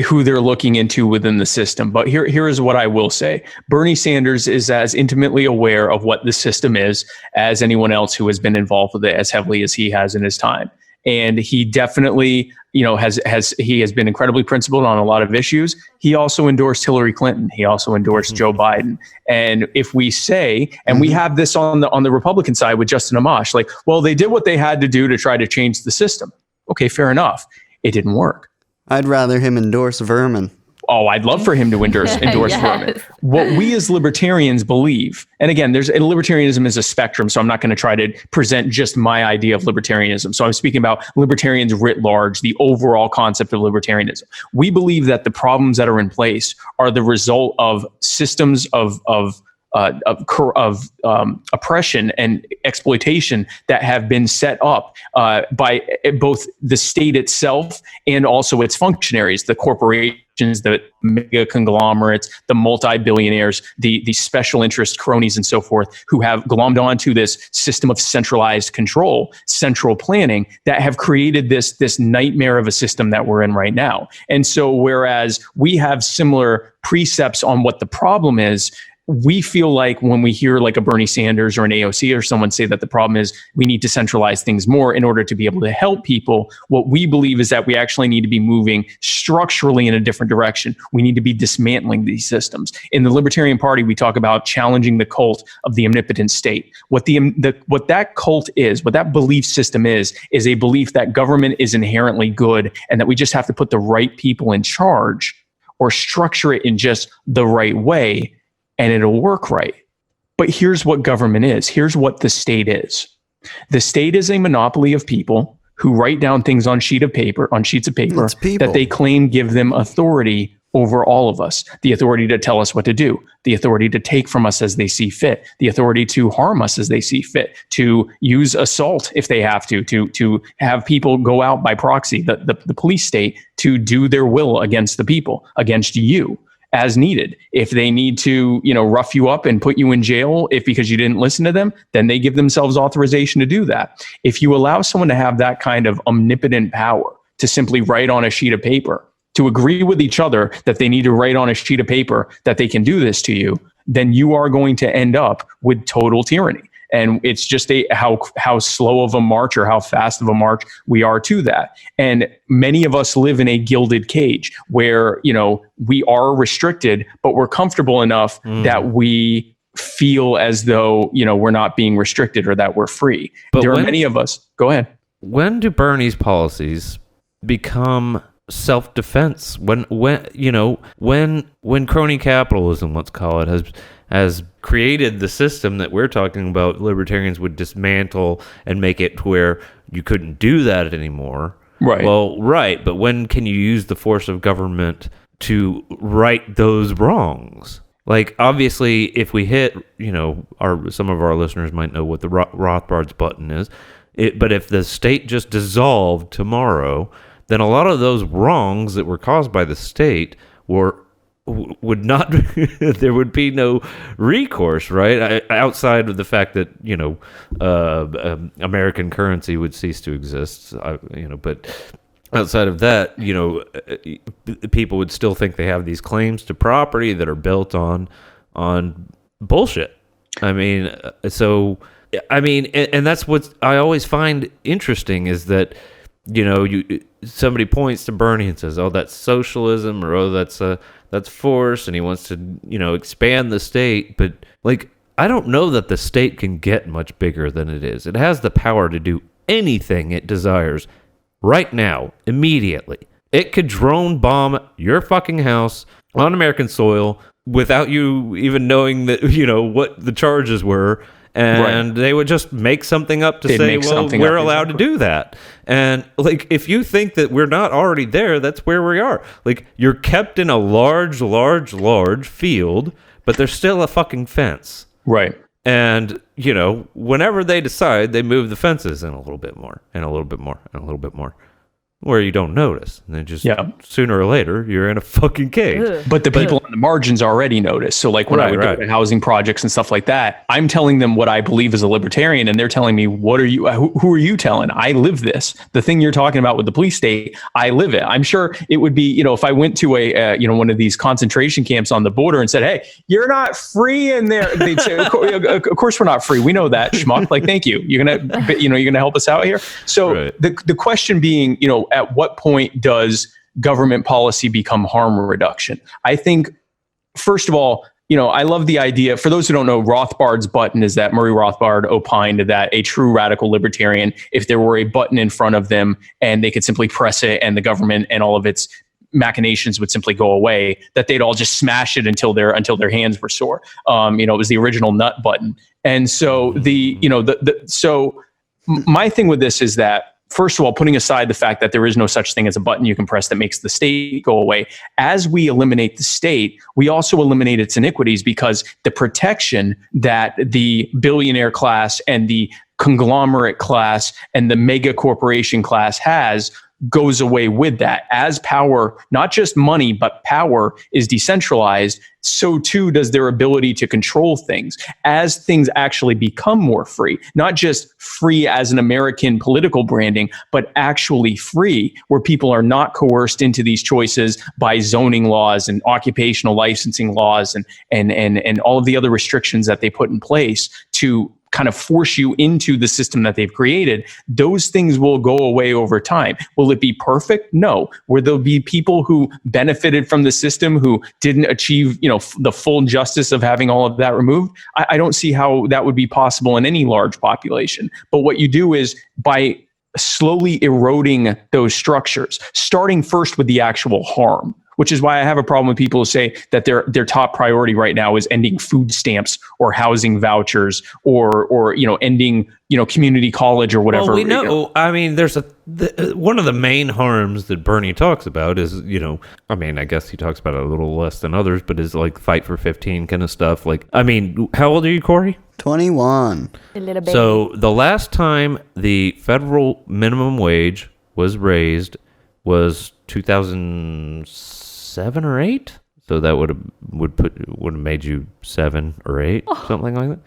H: who they're looking into within the system. But here is what I will say. Bernie Sanders is as intimately aware of what the system is as anyone else who has been involved with it as heavily as he has in his time. And he definitely, has been incredibly principled on a lot of issues. He also endorsed Hillary Clinton. He also endorsed Joe Biden. And if we say, and we have this on the Republican side with Justin Amash, like, well, they did what they had to do to try to change the system. Okay, fair enough. It didn't work.
D: I'd rather him endorse vermin.
H: Oh, I'd love for him to endorse
E: Yes.
H: vermin. What we as libertarians believe, and again, libertarianism is a spectrum, so I'm not going to try to present just my idea of libertarianism. So I'm speaking about libertarians writ large, the overall concept of libertarianism. We believe that the problems that are in place are the result of systems of oppression and exploitation that have been set up by both the state itself and also its functionaries, the corporations, the mega conglomerates, the multi-billionaires, the special interest cronies and so forth, who have glommed onto this system of centralized control, central planning, that have created this nightmare of a system that we're in right now. And so whereas we have similar precepts on what the problem is, we feel like when we hear like a Bernie Sanders or an AOC or someone say that the problem is we need to centralize things more in order to be able to help people, what we believe is that we actually need to be moving structurally in a different direction. We need to be dismantling these systems. In the Libertarian Party, we talk about challenging the cult of the omnipotent state. What that cult is, what that belief system is a belief that government is inherently good and that we just have to put the right people in charge or structure it in just the right way, and it'll work right. But here's what government is. Here's what the state is. The state is a monopoly of people who write down things on sheets of paper that they claim give them authority over all of us. The authority to tell us what to do, the authority to take from us as they see fit, the authority to harm us as they see fit, to use assault if they have to have people go out by proxy, the police state, to do their will against the people, against you, as needed. If they need to, rough you up and put you in jail because you didn't listen to them, then they give themselves authorization to do that. If you allow someone to have that kind of omnipotent power to simply write on a sheet of paper, to agree with each other that they need to write on a sheet of paper that they can do this to you, then you are going to end up with total tyranny. And it's just how slow of a march or how fast of a march we are to that. And many of us live in a gilded cage where, we are restricted, but we're comfortable enough that we feel as though, we're not being restricted or that we're free. But there are many of us. Go ahead.
C: When do Bernie's policies become self-defense? When crony capitalism, let's call it, has created the system that we're talking about, libertarians would dismantle and make it to where you couldn't do that anymore.
H: Right.
C: Well, right. But when can you use the force of government to right those wrongs? Like, obviously, if we hit, some of our listeners might know what the Rothbard's button is. But if the state just dissolved tomorrow, then a lot of those wrongs that were caused by the state would not, there would be no recourse, right? Outside of the fact that, American currency would cease to exist, but outside of that, people would still think they have these claims to property that are built on bullshit. And that's what I always find interesting is that, somebody points to Bernie and says, "Oh, that's socialism," or "Oh, that's force," and he wants to, expand the state. But I don't know that the state can get much bigger than it is. It has the power to do anything it desires right now, immediately. It could drone bomb your fucking house on American soil without you even knowing that, what the charges were. And They would just make something up to say, well, we're allowed to do that. And if you think that we're not already there, that's where we are. You're kept in a large field, but there's still a fucking fence.
H: Right.
C: And, whenever they decide, they move the fences in a little bit more and a little bit more and a little bit more. where you don't notice. And then just sooner or later, you're in a fucking cage.
E: Ugh.
H: But the people on the margins already notice. So like when I would go to housing projects and stuff like that, I'm telling them what I believe as a libertarian, and they're telling me, what are you, who are you telling? I live this. The thing you're talking about with the police state, I live it. I'm sure it would be, if I went to a, one of these concentration camps on the border and said, hey, you're not free in there. They'd say, of course we're not free. We know that, schmuck. Like, thank you. You're going to help us out here. So the question being, at what point does government policy become harm reduction? I think, first of all, I love the idea. For those who don't know, Rothbard's button is that Murray Rothbard opined that a true radical libertarian, if there were a button in front of them and they could simply press it and the government and all of its machinations would simply go away, that they'd all just smash it until their hands were sore. It was the original nut button. And so my thing with this is that, first of all, putting aside the fact that there is no such thing as a button you can press that makes the state go away, as we eliminate the state, we also eliminate its iniquities, because the protection that the billionaire class and the conglomerate class and the mega corporation class has goes away with that. As power, not just money, but power is decentralized, so too does their ability to control things. As things actually become more free, not just free as an American political branding, but actually free, where people are not coerced into these choices by zoning laws and occupational licensing laws and all of the other restrictions that they put in place to kind of force you into the system that they've created, those things will go away over time. Will it be perfect? No. Will there be people who benefited from the system who didn't achieve, the full justice of having all of that removed? I don't see how that would be possible in any large population. But what you do is, by slowly eroding those structures, starting first with the actual harm, which is why I have a problem with people who say that their top priority right now is ending food stamps or housing vouchers or ending community college or whatever.
C: Well, we know. I mean, there's one of the main harms that Bernie talks about is, I guess he talks about it a little less than others, but is like fight for 15 kind of stuff. Like, how old are you, Corey?
D: 21.
E: A little baby.
C: So the last time the federal minimum wage was raised was 2007 or 8. So that would have made you 7 or 8, something like that.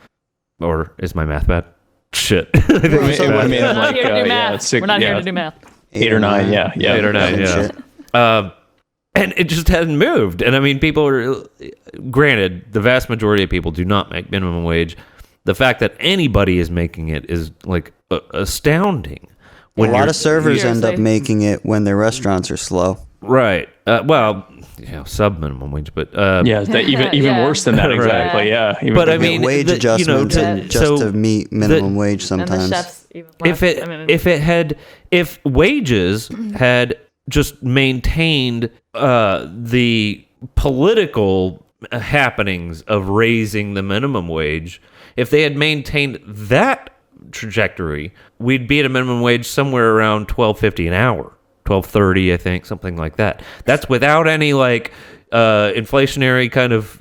C: Or is my math bad? Shit.
E: We're not here to do math. We're not here to do math.
H: 8 or 9, yeah.
C: 8 or 9, yeah. And it just hasn't moved. And people are, granted, the vast majority of people do not make minimum wage. The fact that anybody is making it is like astounding.
D: A lot of servers end up making it when their restaurants are slow.
C: Right. Sub minimum wage, but
H: even worse than that. Exactly. Yeah.
C: But
D: wage adjustments to meet minimum wage sometimes.
C: If wages had just maintained the political happenings of raising the minimum wage, if they had maintained that trajectory, we'd be at a minimum wage somewhere around $12.50 an hour, $12.30, I think, something like that. That's without any inflationary kind of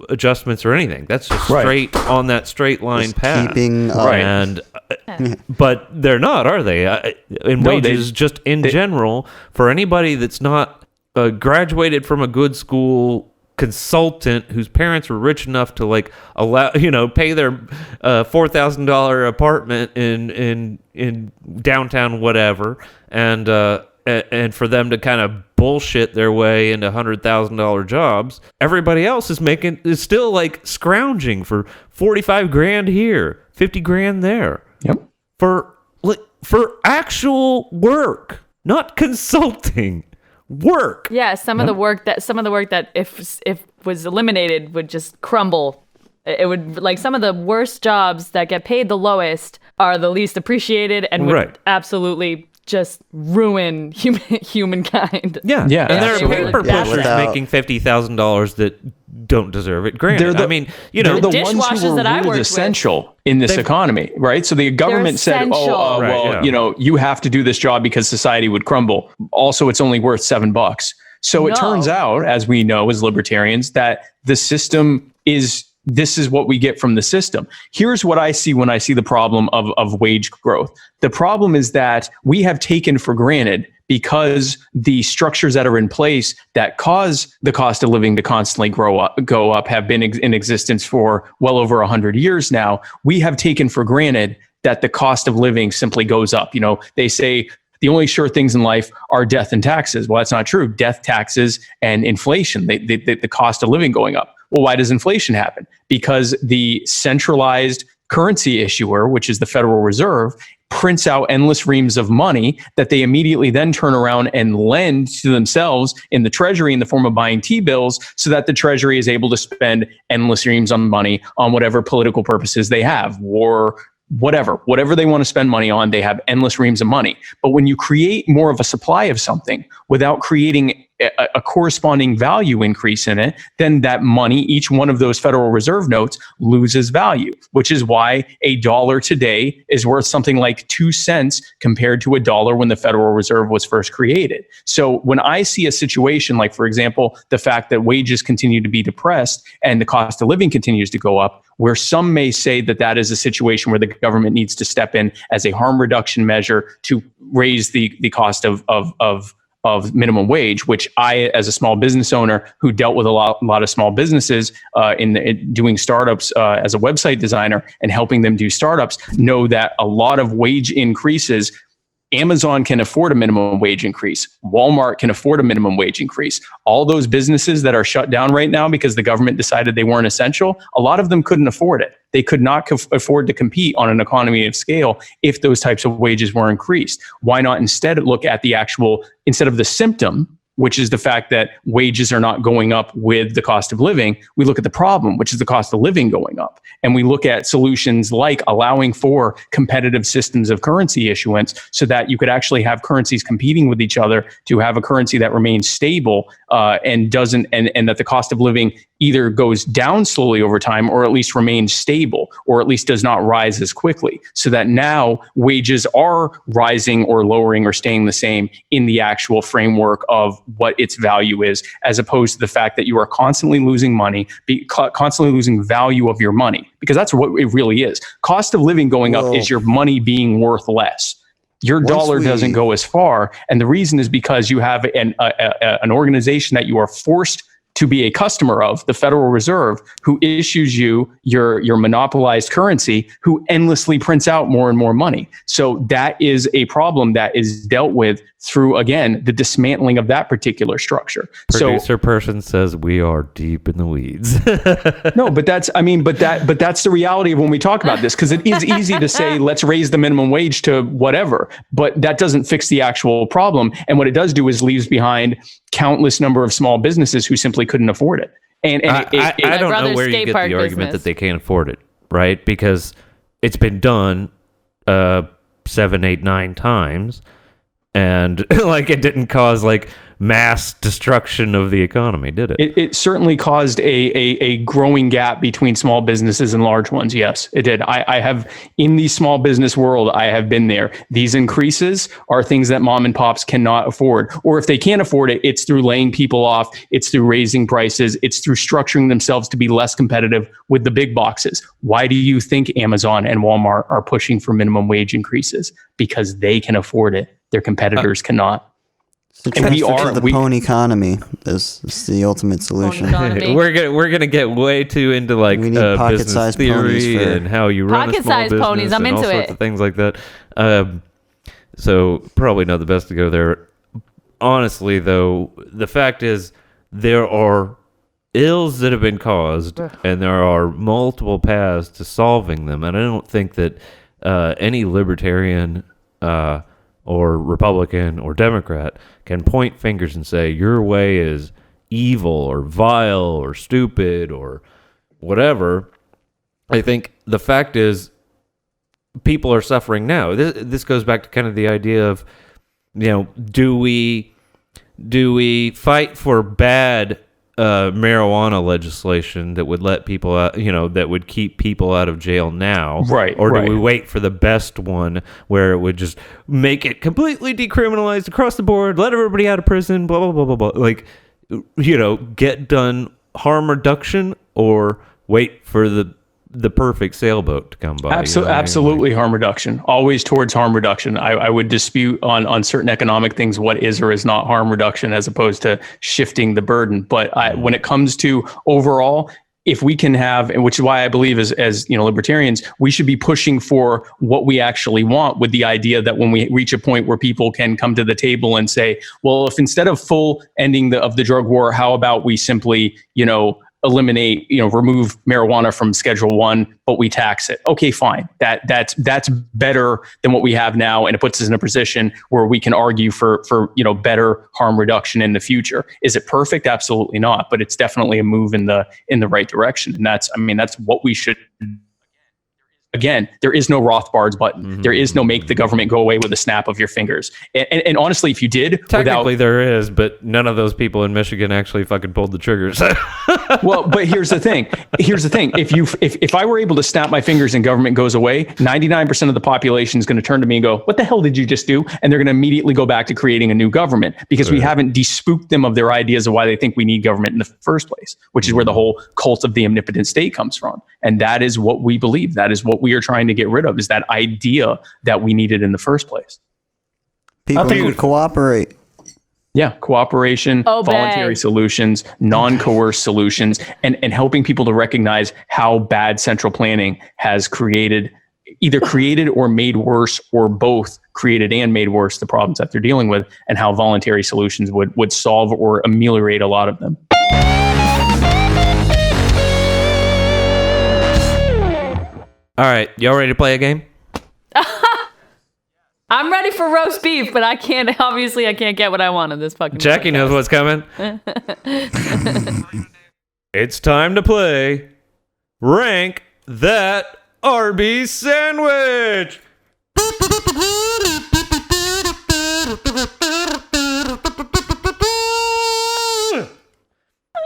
C: adjustments or anything. That's just straight on that straight line just path.
D: Keeping
C: and but they're not, are they? Wages just in general for anybody that's not graduated from a good school, consultant whose parents were rich enough to allow pay their $4,000 apartment in downtown whatever, and for them to kind of bullshit their way into $100,000 jobs. Everybody else is still scrounging for 45 grand here, 50 grand there.
H: Yep.
C: For actual work, not consulting. Work.
E: Yeah, some of the work that if was eliminated would just crumble. It would some of the worst jobs that get paid the lowest are the least appreciated and would absolutely just ruin humankind.
C: Yeah. And there are paper pushers making $50,000 that don't deserve it. Granted,
H: they're the ones who are ruled essential in this economy, right? So the government said, you have to do this job because society would crumble. Also, it's only worth $7. So it turns out, as we know as libertarians, that the system this is what we get from the system. Here's what I see when I see the problem of wage growth. The problem is that we have taken for granted, because the structures that are in place that cause the cost of living to constantly go up have been in existence for well over 100 years now. We have taken for granted that the cost of living simply goes up. They say the only sure things in life are death and taxes. Well, that's not true. Death, taxes, and inflation, the cost of living going up. Well, why does inflation happen? Because the centralized currency issuer, which is the Federal Reserve, prints out endless reams of money that they immediately then turn around and lend to themselves in the Treasury in the form of buying T-bills, so that the Treasury is able to spend endless reams of money on whatever political purposes they have, war, whatever they want to spend money on. They have endless reams of money. But when you create more of a supply of something without creating a corresponding value increase in it, then that money, each one of those Federal Reserve notes, loses value, which is why $1 today is worth something like 2 cents compared to $1 when the Federal Reserve was first created. So when I see a situation like, for example, the fact that wages continue to be depressed and the cost of living continues to go up, where some may say that that is a situation where the government needs to step in as a harm reduction measure to raise the cost of minimum wage, which I, as a small business owner who dealt with a lot of small businesses in doing startups as a website designer and helping them do startups, know that a lot of wage increases. Amazon can afford a minimum wage increase. Walmart can afford a minimum wage increase. All those businesses that are shut down right now because the government decided they weren't essential, a lot of them couldn't afford it. They could not afford to compete on an economy of scale if those types of wages were increased. Why not instead look at instead of the symptom, which is the fact that wages are not going up with the cost of living, we look at the problem, which is the cost of living going up. And we look at solutions like allowing for competitive systems of currency issuance so that you could actually have currencies competing with each other to have a currency that remains stable and that the cost of living either goes down slowly over time or at least remains stable or at least does not rise as quickly, so that now wages are rising or lowering or staying the same in the actual framework of what its value is, as opposed to the fact that you are constantly losing money, constantly losing value of your money, because that's what it really is. Cost of living going up is your money being worth less. Your dollar doesn't go as far. And the reason is because you have an organization that you are forced to be a customer of, the Federal Reserve, who issues you your monopolized currency, who endlessly prints out more and more money. So that is a problem that is dealt with through, again, the dismantling of that particular structure.
C: Producer person says we are deep in the weeds.
H: No, but that's the reality of when we talk about this, because it is easy to say, let's raise the minimum wage to whatever, but that doesn't fix the actual problem. And what it does do is leaves behind countless number of small businesses who simply couldn't afford it. And
C: I don't know where you get the argument that they can't afford it, right? Because it's been done 7, 8, 9 times, and like it didn't cause like mass destruction of the economy, did it?
H: It certainly caused a growing gap between small businesses and large ones. Yes, it did. I have, in the small business world, I have been there. These increases are things that mom and pops cannot afford. Or if they can't afford it, it's through laying people off. It's through raising prices. It's through structuring themselves to be less competitive with the big boxes. Why do you think Amazon and Walmart are pushing for minimum wage increases? Because they can afford it. Their competitors cannot.
D: And we are the pony economy is the ultimate solution.
C: We're gonna get way too into like business theory and how you run a small business
E: ponies. I'm
C: and all
E: into
C: sorts
E: it.
C: of things like that. So probably not the best to go there. Honestly, though, the fact is there are ills that have been caused, and there are multiple paths to solving them. And I don't think that any libertarian or Republican or Democrat can point fingers and say your way is evil or vile or stupid or whatever. I think the fact is people are suffering now. This goes back to kind of the idea of, do we fight for bad marijuana legislation that would let people out, that would keep people out of jail now,
H: right?
C: Or do we wait for the best one where it would just make it completely decriminalized across the board, let everybody out of prison, blah blah blah blah blah, like, get done harm reduction, or wait for the the perfect sailboat to come by.
H: Absolutely harm reduction. Always towards harm reduction. I would dispute on certain economic things what is or is not harm reduction as opposed to shifting the burden. But when it comes to overall, if we can have, and which is why I believe as libertarians, we should be pushing for what we actually want, with the idea that when we reach a point where people can come to the table and say, well, if instead of full ending of the drug war, how about we simply, eliminate, remove marijuana from Schedule 1, but we tax it. Okay, fine. That's better than what we have now, and it puts us in a position where we can argue for better harm reduction in the future. Is it perfect? Absolutely not, but it's definitely a move in the right direction. And that's what we should. Again, there is no Rothbard's button. Mm-hmm. There is no make the government go away with a snap of your fingers. And honestly, if you did,
C: technically there is, but none of those people in Michigan actually fucking pulled the triggers.
H: Well, but here's the thing. If I were able to snap my fingers and government goes away, 99% of the population is going to turn to me and go, "What the hell did you just do?" And they're going to immediately go back to creating a new government, because we haven't despooked them of their ideas of why they think we need government in the first place, which is where the whole cult of the omnipotent state comes from. And that is what we believe. That is what we are trying to get rid of, is that idea that we needed in the first place.
D: People would cooperate.
H: Yeah, cooperation, voluntary solutions, non-coerced solutions, and helping people to recognize how bad central planning has either created or made worse, or both created and made worse, the problems that they're dealing with, and how voluntary solutions would solve or ameliorate a lot of them.
C: All right, y'all ready to play a game?
E: I'm ready for roast beef, but I can't get what I want in this fucking
C: Jackie
E: podcast.
C: knows what's coming. It's time to play Rank That Arby Sandwich.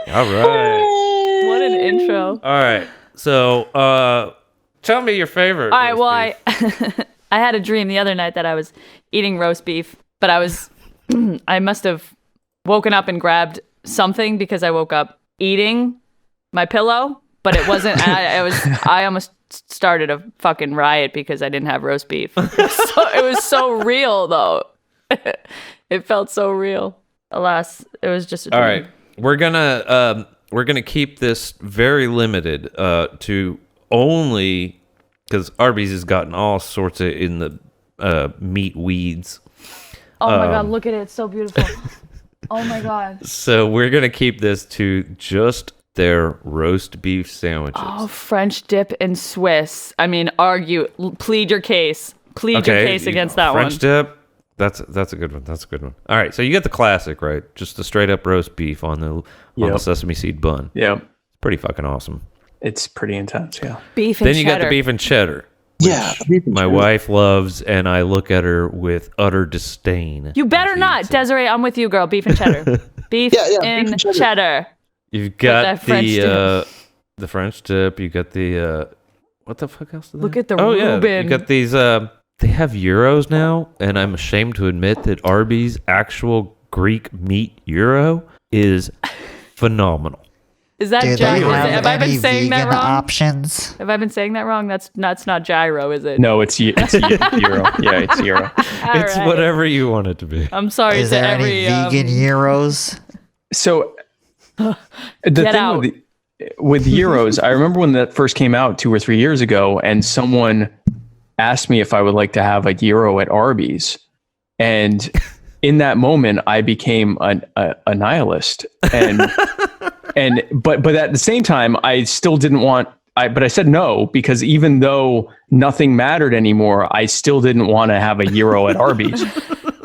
C: All right.
E: What an intro.
C: All right. So, tell me your favorite.
E: All right, well, I had a dream the other night that I was eating roast beef, but I must have woken up and grabbed something, because I woke up eating my pillow, but it wasn't. I almost started a fucking riot because I didn't have roast beef. It was so real, though. It felt so real. Alas, it was just a dream.
C: All right, we're gonna keep this very limited to only, because Arby's has gotten all sorts of in the meat weeds.
E: Oh my god, look at it. It's so beautiful. Oh my god.
C: So we're going to keep this to just their roast beef sandwiches.
E: Oh, French dip and Swiss. I mean, plead your case. Plead your case against that
C: French
E: one.
C: dip, that's a good one. That's a good one. All right, so you get the classic, right? Just the straight up roast beef on the sesame seed bun.
H: Yeah.
C: It's pretty fucking awesome.
H: It's pretty intense, yeah.
E: Beef and cheddar.
C: Then you got the beef and cheddar.
F: Yeah,
C: My wife loves, and I look at her with utter disdain.
E: You better not, Desiree. I'm with you, girl. Beef and cheddar. Beef and cheddar.
C: You've got the French dip. You got the what the fuck else?
E: Look at the Reuben.
C: Yeah, you got these. They have gyros now, and I'm ashamed to admit that Arby's actual Greek meat gyro is phenomenal.
E: Is that gyro? Have I been saying that wrong?
N: Options?
E: Have I been saying that wrong? That's not gyro, is it?
H: No, it's gyro. Yeah, it's gyro.
C: It's whatever you want it to be.
E: I'm sorry.
N: Is there any vegan gyros?
H: So the thing with gyros, I remember when that first came out 2 or 3 years ago, and someone asked me if I would like to have a gyro at Arby's, and in that moment, I became a nihilist, but at the same time, I still didn't want. But I said no, because even though nothing mattered anymore, I still didn't want to have a gyro at Arby's.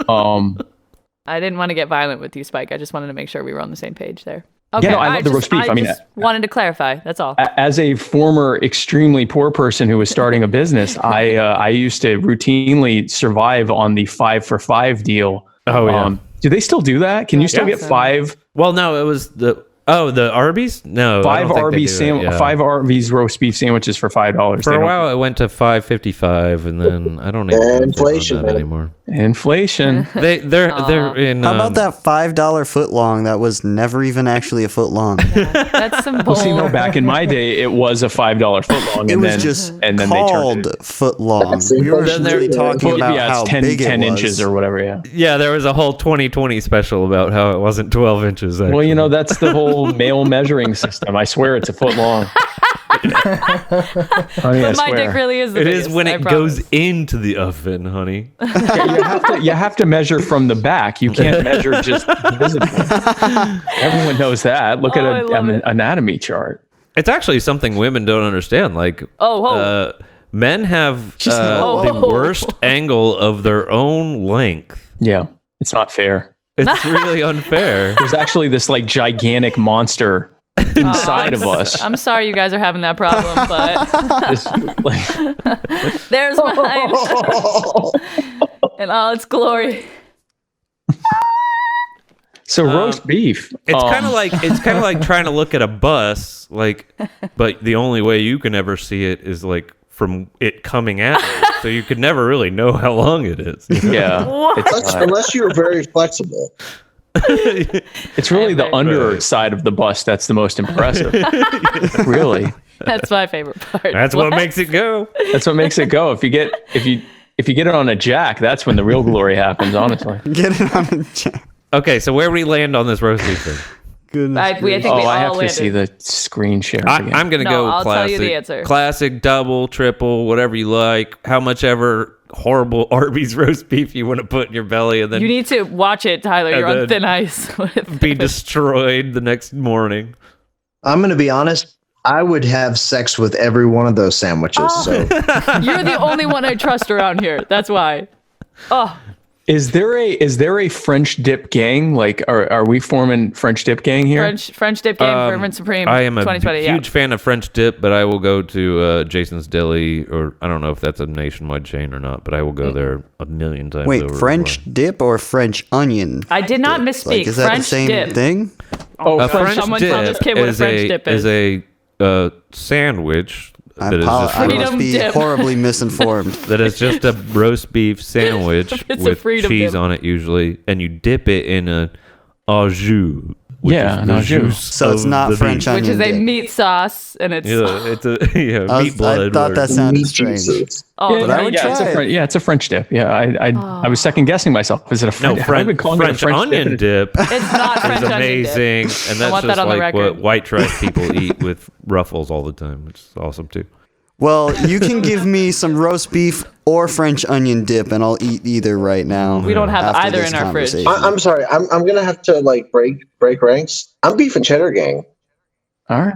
E: I didn't want to get violent with you, Spike. I just wanted to make sure we were on the same page there. Okay,
H: yeah, no, I love the roast beef. I
E: just wanted to clarify. That's all.
H: As a former extremely poor person who was starting a business, I used to routinely survive on the 5 for $5 deal.
C: Oh yeah.
H: Do they still do that? Can you still get 5?
C: Well, no, it was the Arby's. No,
H: 5 Arby's 5 Arby's roast beef sandwiches for $5.
C: For a while, it went to $5.55, and then I don't even
F: inflation
C: that anymore.
H: Inflation.
C: They're in.
D: How about that $5 foot long that was never even actually a foot long?
E: That's some bull.
H: Well, see, no, back in my day, it was a $5 foot long.
D: It
H: and
D: was
H: then,
D: just
H: and then they turned
D: called
H: it.
D: foot long. We were really talking about how
H: it's 10,
D: big
H: 10
D: it was.
H: inches or whatever, yeah.
C: Yeah, there was a whole 2020 special about how it wasn't 12 inches. Actually.
H: Well, you know, that's the whole male measuring system. I swear it's a foot long. Honey, I
E: But my dick
H: swear.
E: really is the
C: It
E: biggest,
C: is when
E: I
C: it
E: promise.
C: goes into the oven, honey.
H: Yeah, you have to measure from the back. You can't measure just visibly. Everyone knows that. Look
E: Oh, I
H: at
E: love
H: an
E: it.
H: anatomy chart.
C: It's actually something women don't understand. Like,
E: Oh,
C: men have
E: Oh.
C: the worst angle of their own length.
H: Yeah, it's not fair.
C: It's really unfair.
H: There's actually this like gigantic monster inside of us.
E: I'm sorry you guys are having that problem, but
H: This, like,
E: there's mine in all its glory.
H: so roast beef.
C: It's kind of like trying to look at a bus, like, but the only way you can ever see it is like from it coming at you. So you could never really know how long it is. You know?
H: Yeah, it's not.
F: Unless you're very flexible.
H: It's really the underside of the bus that's the most impressive. Really,
E: That's my favorite part.
C: That's what makes it go.
H: that's what makes it go. If you get it on a jack, that's when the real glory happens. Honestly.
D: Get it on the jack.
C: Okay, so where we land on this roast beef thing?
D: Goodness.
E: I think we
H: Oh,
E: all
H: I have
E: landed.
H: to see the screen share. again.
C: I'm gonna
E: No,
C: go
E: I'll tell
C: classic.
E: you the answer.
C: Classic, double, triple, whatever you like. How much ever horrible Arby's roast beef you want to put in your belly, and then
E: You need to watch it, Tyler. You're on
C: then
E: thin ice.
C: be destroyed the next morning.
F: I'm going to be honest. I would have sex with every one of those sandwiches. So
E: You're the only one I trust around here. That's why. Oh,
H: Is there a French dip gang? Like, are we forming French dip gang here?
E: French dip game, Fervent Supreme.
C: I am a
E: 2020.
C: huge fan of French dip, but I will go to Jason's Deli, or I don't know if that's a nationwide chain or not, but I will go there a million times.
D: Wait,
C: over
D: French
C: as well.
D: dip or French onion?
E: I did not misspeak.
D: Like, is that
E: French
D: the same
E: dip.
D: thing?
E: Oh,
C: A
E: French. Someone tell this kid what a French dip is.
C: a sandwich
D: I
C: that is just
D: I must
E: Freedom
D: be
E: dip.
D: horribly misinformed.
C: that is just a roast beef sandwich
E: It's a
C: with
E: freedom
C: cheese
E: dip.
C: on it usually, and you dip it in a au jus. which
H: Yeah,
C: is
H: an
C: the
H: au jus.
C: juice
D: So it's
C: of
D: not
C: the
D: French
C: beef.
E: Which is
D: onion
E: a
D: dip.
E: meat sauce, and it's
C: Yeah, it's a meat
D: I
C: blood.
D: thought that sounded
F: meat
D: strange.
F: juices.
E: oh,
D: But I would
H: it's
D: try it.
H: it's a French dip. Yeah, I was second guessing myself. Is it a
C: no
H: French?
C: French,
H: I've been calling it a
C: French onion
H: dip.
C: dip.
E: it's not French
C: Is
E: onion
C: amazing,
E: dip.
C: and
E: I
C: that's
E: want
C: just
E: that on the
C: like
E: record.
C: what white trash people eat with ruffles all the time, which is awesome too.
D: Well, you can give me some roast beef or French onion dip, and I'll eat either right now.
E: We don't have
D: after
E: either
D: this
E: in our fridge.
D: conversation.
F: I'm sorry. I'm going to have to like break ranks. I'm beef and cheddar gang.
H: All right.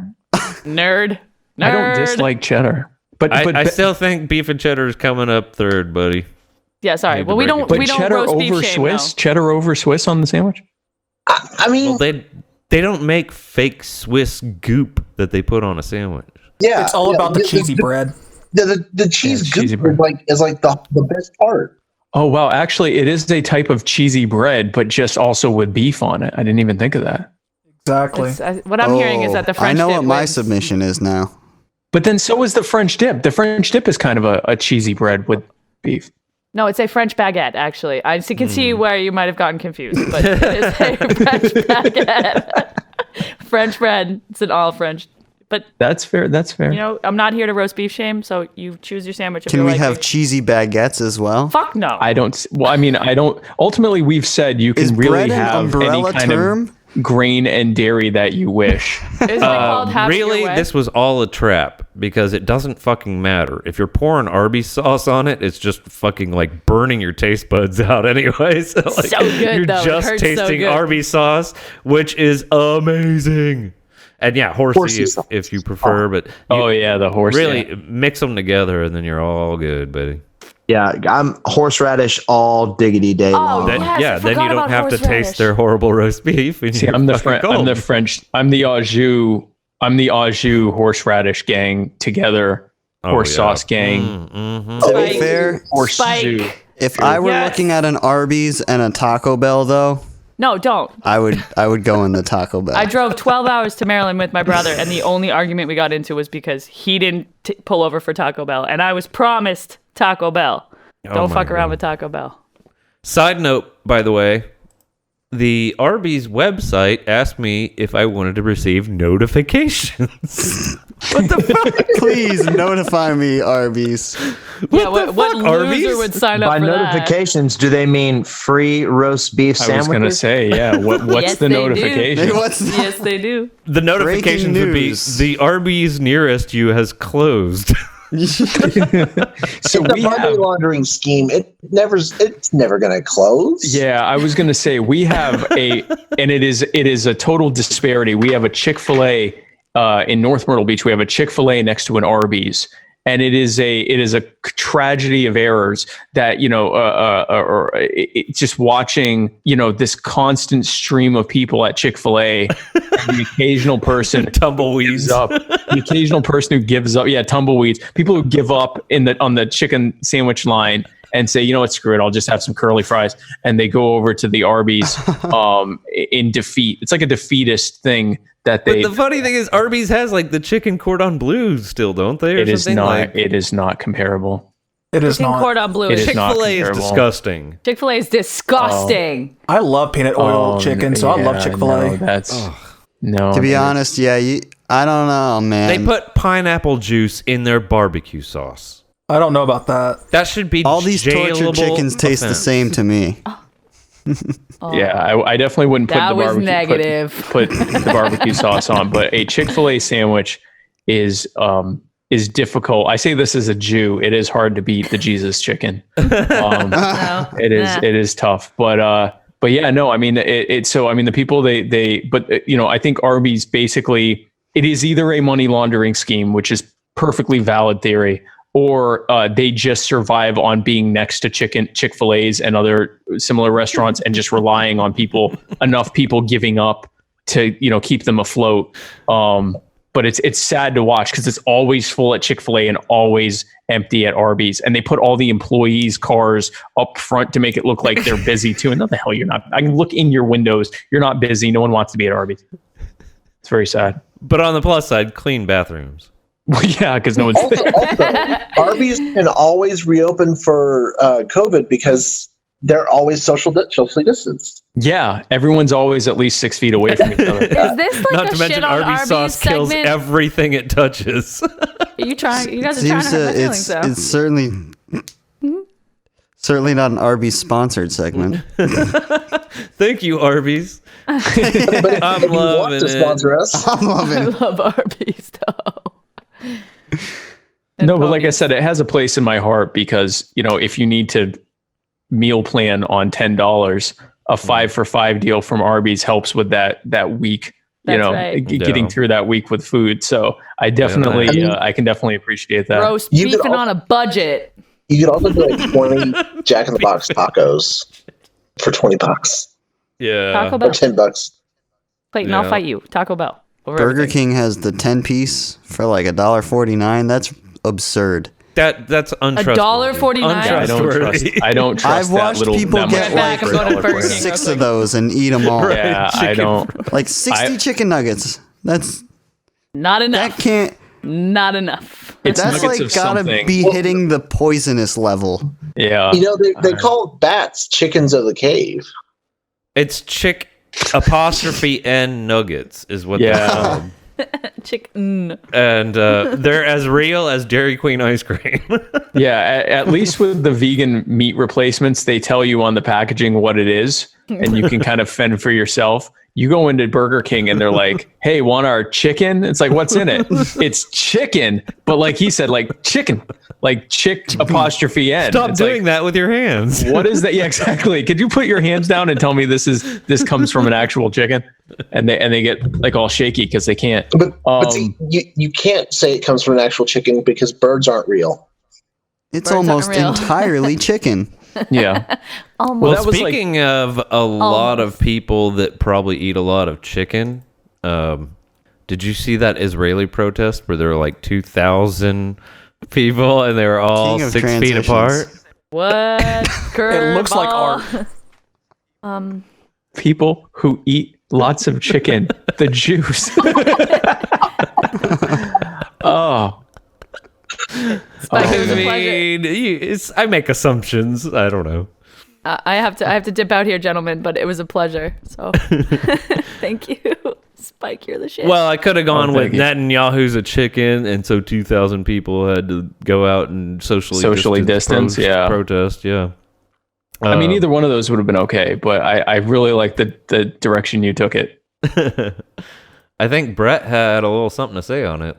E: Nerd.
H: I don't dislike cheddar, but
C: I still think beef and cheddar is coming up third, buddy.
E: Yeah, sorry.
C: Need to
E: Well, we
C: break
E: don't.
C: it.
H: but
E: We don't
H: cheddar
E: roast beef
H: over
E: shame.
H: Swiss.
E: No.
H: Cheddar over Swiss on the sandwich.
F: I mean,
C: Well, they don't make fake Swiss goop that they put on a sandwich.
F: yeah,
I: It's all
F: yeah,
I: about the cheesy bread.
F: The cheese
H: Yeah, cheesy
F: goop
H: bread.
F: is like the best part.
H: Oh wow, actually, it is a type of cheesy bread, but just also with beef on it. I didn't even think of that.
I: Exactly.
E: What I'm hearing is that the French
D: I know
E: dip
D: what my
E: wins.
D: submission is now.
H: But then so is the French dip. The French dip is kind of a cheesy bread with beef.
E: No, it's a French baguette, actually. I can see
C: Hmm.
E: where you might have gotten confused, but it is a French baguette. French bread. It's an all French. But,
H: That's fair. That's fair.
E: you know, I'm not here to roast beef shame, so you choose your sandwich if
D: Can
E: you
D: we
E: like
D: have
E: it.
D: cheesy baguettes as well?
E: Fuck no.
H: I don't. Well, I mean, I don't. Ultimately, we've said you can
D: Is
H: really
D: bread an
H: have
D: umbrella
H: any kind
D: term?
H: of grain and dairy that you wish.
E: Isn't it called half
C: Really,
E: your way?
C: this was all a trap because it doesn't fucking matter. If you're pouring Arby's sauce on it, it's just fucking like burning your taste buds out anyway. So, like,
E: So good,
C: you're
E: though. It
C: just
E: hurts so
C: tasting
E: good.
C: Arby's sauce, which is amazing. And yeah, horsey if you prefer, but
H: Oh yeah, the horse.
C: really
H: yeah.
C: mix them together and then you're all good, buddy.
F: Yeah, I'm horseradish all diggity day long.
E: Yes, I
C: then you
E: forgot
C: don't
E: about
C: have to
E: horseradish.
C: taste their horrible roast beef. And
H: See,
C: you're
H: I'm the
C: fucking
H: I'm the
C: golden.
H: French. I'm the au jus. I'm the au jus horseradish gang together. Horse
C: yeah.
H: sauce gang.
C: Mm-hmm.
D: To be
E: Spike.
D: fair,
H: Horse
E: Spike.
H: jus.
D: if I were
E: Yes.
D: looking at an Arby's and a Taco Bell, though,
E: No, don't.
D: I would go in the Taco Bell.
E: I drove 12 hours to Maryland with my brother, and the only argument we got into was because he didn't pull over for Taco Bell, and I was promised Taco Bell. Don't
C: my
E: fuck around
C: God.
E: with Taco Bell.
C: Side note, by the way, the Arby's website asked me if I wanted to receive notifications. What the fuck?
D: Please notify me, Arby's.
E: Yeah, what loser
C: Arby's?
E: would sign up
G: By
E: for
G: notifications, do they mean free roast beef
H: I
G: sandwiches?
H: was gonna say, yeah. What's
E: Yes,
H: the
E: they do.
H: notification?
D: What's
E: that? Yes, they do.
C: The notifications would be
D: news.
C: the Arby's nearest you has closed.
H: So
F: It's a money laundering scheme. It's never going to close.
H: Yeah, I was gonna say we have and it is a total disparity. We have a Chick-fil-A in North Myrtle Beach. We have a Chick-fil-A next to an Arby's, and it is a tragedy of errors that just watching this constant stream of people at Chick-fil-A, and the occasional person
C: Tumbleweeds.
H: up, the occasional person who gives up, tumbleweeds, people who give up on the chicken sandwich line and say, you know what, screw it, I'll just have some curly fries, and they go over to the Arby's in defeat. It's like a defeatist thing. But
C: the funny thing is, Arby's has like the chicken cordon bleu still, don't they?
H: It is not comparable.
I: It is
E: Chicken
I: not.
E: cordon bleu.
H: It is not
C: Chick-fil-A is
H: comparable.
C: disgusting.
E: Chick-fil-A is disgusting.
I: I love peanut oil chicken, so I love Chick-fil-A.
H: No, that's no.
D: To be honest, I don't know, man.
C: They put pineapple juice in their barbecue sauce.
I: I don't know about that.
C: That should be
D: all these tortured
C: jailable
D: chickens taste the
C: offense.
D: same to me.
H: Yeah, I definitely wouldn't put
E: That
H: the
E: was
H: barbecue
E: negative.
H: put the barbecue sauce on, but a Chick-fil-A sandwich is difficult. I say this as a Jew. It is hard to beat the Jesus chicken. It is tough, but yeah, no. I mean, the people I think Arby's basically, it is either a money laundering scheme, which is perfectly valid theory, or they just survive on being next to Chick-fil-A's and other similar restaurants and just relying on enough people giving up to, keep them afloat. But it's sad to watch because it's always full at Chick-fil-A and always empty at Arby's. And they put all the employees' cars up front to make it look like they're busy too. And no, the hell you're not. I can look in your windows. You're not busy. No one wants to be at Arby's. It's very sad.
C: But on the plus side, clean bathrooms.
H: Well, yeah, because no one's.
F: Also, Arby's can always reopen for COVID because they're always socially distanced.
H: Yeah, everyone's always at least 6 feet away from each other.
E: Is this like
C: Not
E: a
C: to
E: shit
C: mention,
E: on
C: Arby's sauce kills
E: segment?
C: everything it touches.
E: You guys are trying to hurt my feelings, though.
D: It's certainly not an Arby's sponsored segment.
C: Thank you, Arby's.
F: But if you want to sponsor us,
D: I'm loving
E: I
D: it.
E: love Arby's, though.
H: No, but like I said, it has a place in my heart because, if you need to meal plan on $10, a 5 for $5 deal from Arby's helps with that week,
E: That's right.
H: getting through that week with food. So I definitely, I can definitely appreciate that.
E: Roast
F: You
E: beef
F: could
E: and on a budget.
F: you could also do like 20 Jack in the Box tacos for $20
C: Yeah.
E: Taco
F: or
E: Bell.
F: $10.
E: Clayton,
C: Yeah.
E: I'll fight you. Taco Bell. Over
D: Burger
E: everything.
D: King has the 10-piece for like $1.49. That's absurd.
C: That's untrustworthy.
E: $1.49?
H: I don't trust
D: I've watched
H: that
D: people
H: that
D: get
H: much
E: back, I'm going to Burger King.
D: 6 of those and eat them all.
H: Yeah, I don't.
D: Like 60 chicken nuggets. That's
E: Not enough.
D: that can't.
E: Not enough.
H: It's
D: That's
H: nuggets
D: like
H: of
D: gotta
H: something.
D: be hitting the poisonous level.
H: Yeah.
F: They call bats chickens of the cave.
C: It's chick apostrophe N nuggets is what they're
H: Yeah.
C: called.
E: Chicken.
C: And they're as real as Dairy Queen ice cream.
H: Yeah, at least with the vegan meat replacements, they tell you on the packaging what it is, and you can kind of fend for yourself. You go into Burger King and they're like, "Hey, want our chicken?" It's like, "What's in it?" It's chicken, but like he said, like chicken, like chick apostrophe N.
C: Stop
H: It's
C: doing
H: like,
C: that with your hands.
H: What is that? Yeah, exactly. Could you put your hands down and tell me this comes from an actual chicken? And they get like all shaky because they can't.
F: But see, you can't say it comes from an actual chicken because birds aren't real.
D: It's
E: Birds aren't
D: almost
E: real.
D: entirely chicken.
H: Yeah.
E: Almost.
C: Well,
H: that was
C: speaking of a lot of people that probably eat a lot of chicken, did you see that Israeli protest where there were like 2,000 people and they were all
D: King of
C: 6 feet
D: transitions.
C: apart?
E: What?
I: It looks like
E: Curveball.
I: art.
H: People who eat lots of chicken, the juice. Oh.
E: Spike, it was a pleasure.
C: I make assumptions. I don't know.
E: I have to dip out here, gentlemen, but it was a pleasure. So thank you. Spike, you're the shit.
C: Well, I could have gone with Netanyahu's a chicken, and so 2,000 people had to go out and socially distance protest. Yeah.
H: I mean, either one of those would have been okay, but I really like the direction you took it.
C: I think Brett had a little something to say on it.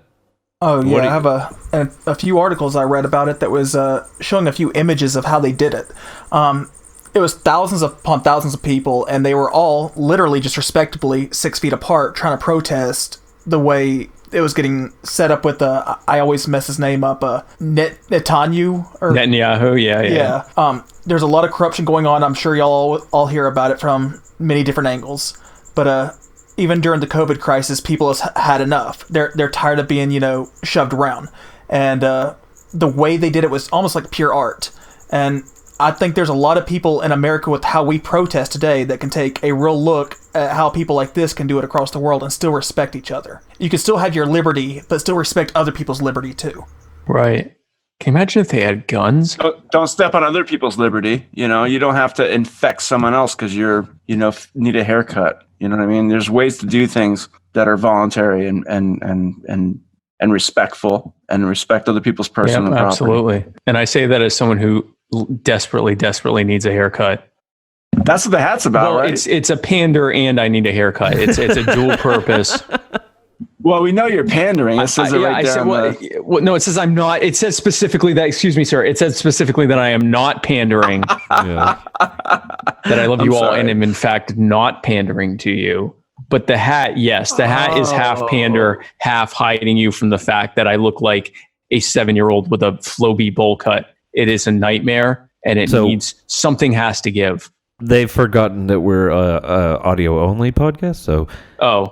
I: Oh yeah, I have a few articles I read about it that was showing a few images of how they did it. It was thousands upon thousands of people, and they were all literally just respectably 6 feet apart, trying to protest the way it was getting set up with I always mess his name up,
H: Netanyahu, yeah.
I: There's a lot of corruption going on. I'm sure y'all all hear about it from many different angles, but even during the COVID crisis, people have had enough. They're tired of being, shoved around. And the way they did it was almost like pure art. And I think there's a lot of people in America with how we protest today that can take a real look at how people like this can do it across the world and still respect each other. You can still have your liberty, but still respect other people's liberty too.
H: Right. Can you imagine if they had guns?
O: Don't step on other people's liberty. You don't have to infect someone else because you're, need a haircut. You know what I mean? There's ways to do things that are voluntary and respectful and respect other people's personal property.
H: Absolutely. And I say that as someone who desperately needs a haircut.
O: That's what the hat's about, right?
H: It's a pander and I need a haircut. It's a dual purpose.
O: Well, we know you're pandering. It says it right there.
H: No, it says I'm not. It says specifically that, excuse me, sir. It says specifically that I am not pandering. That I love you all and am in fact not pandering to you. But the hat, yes, the hat is half pander, half hiding you from the fact that I look like a 7-year-old with a Floby bowl cut. It is a nightmare, and something has to give.
C: They've forgotten that we're a audio only podcast, so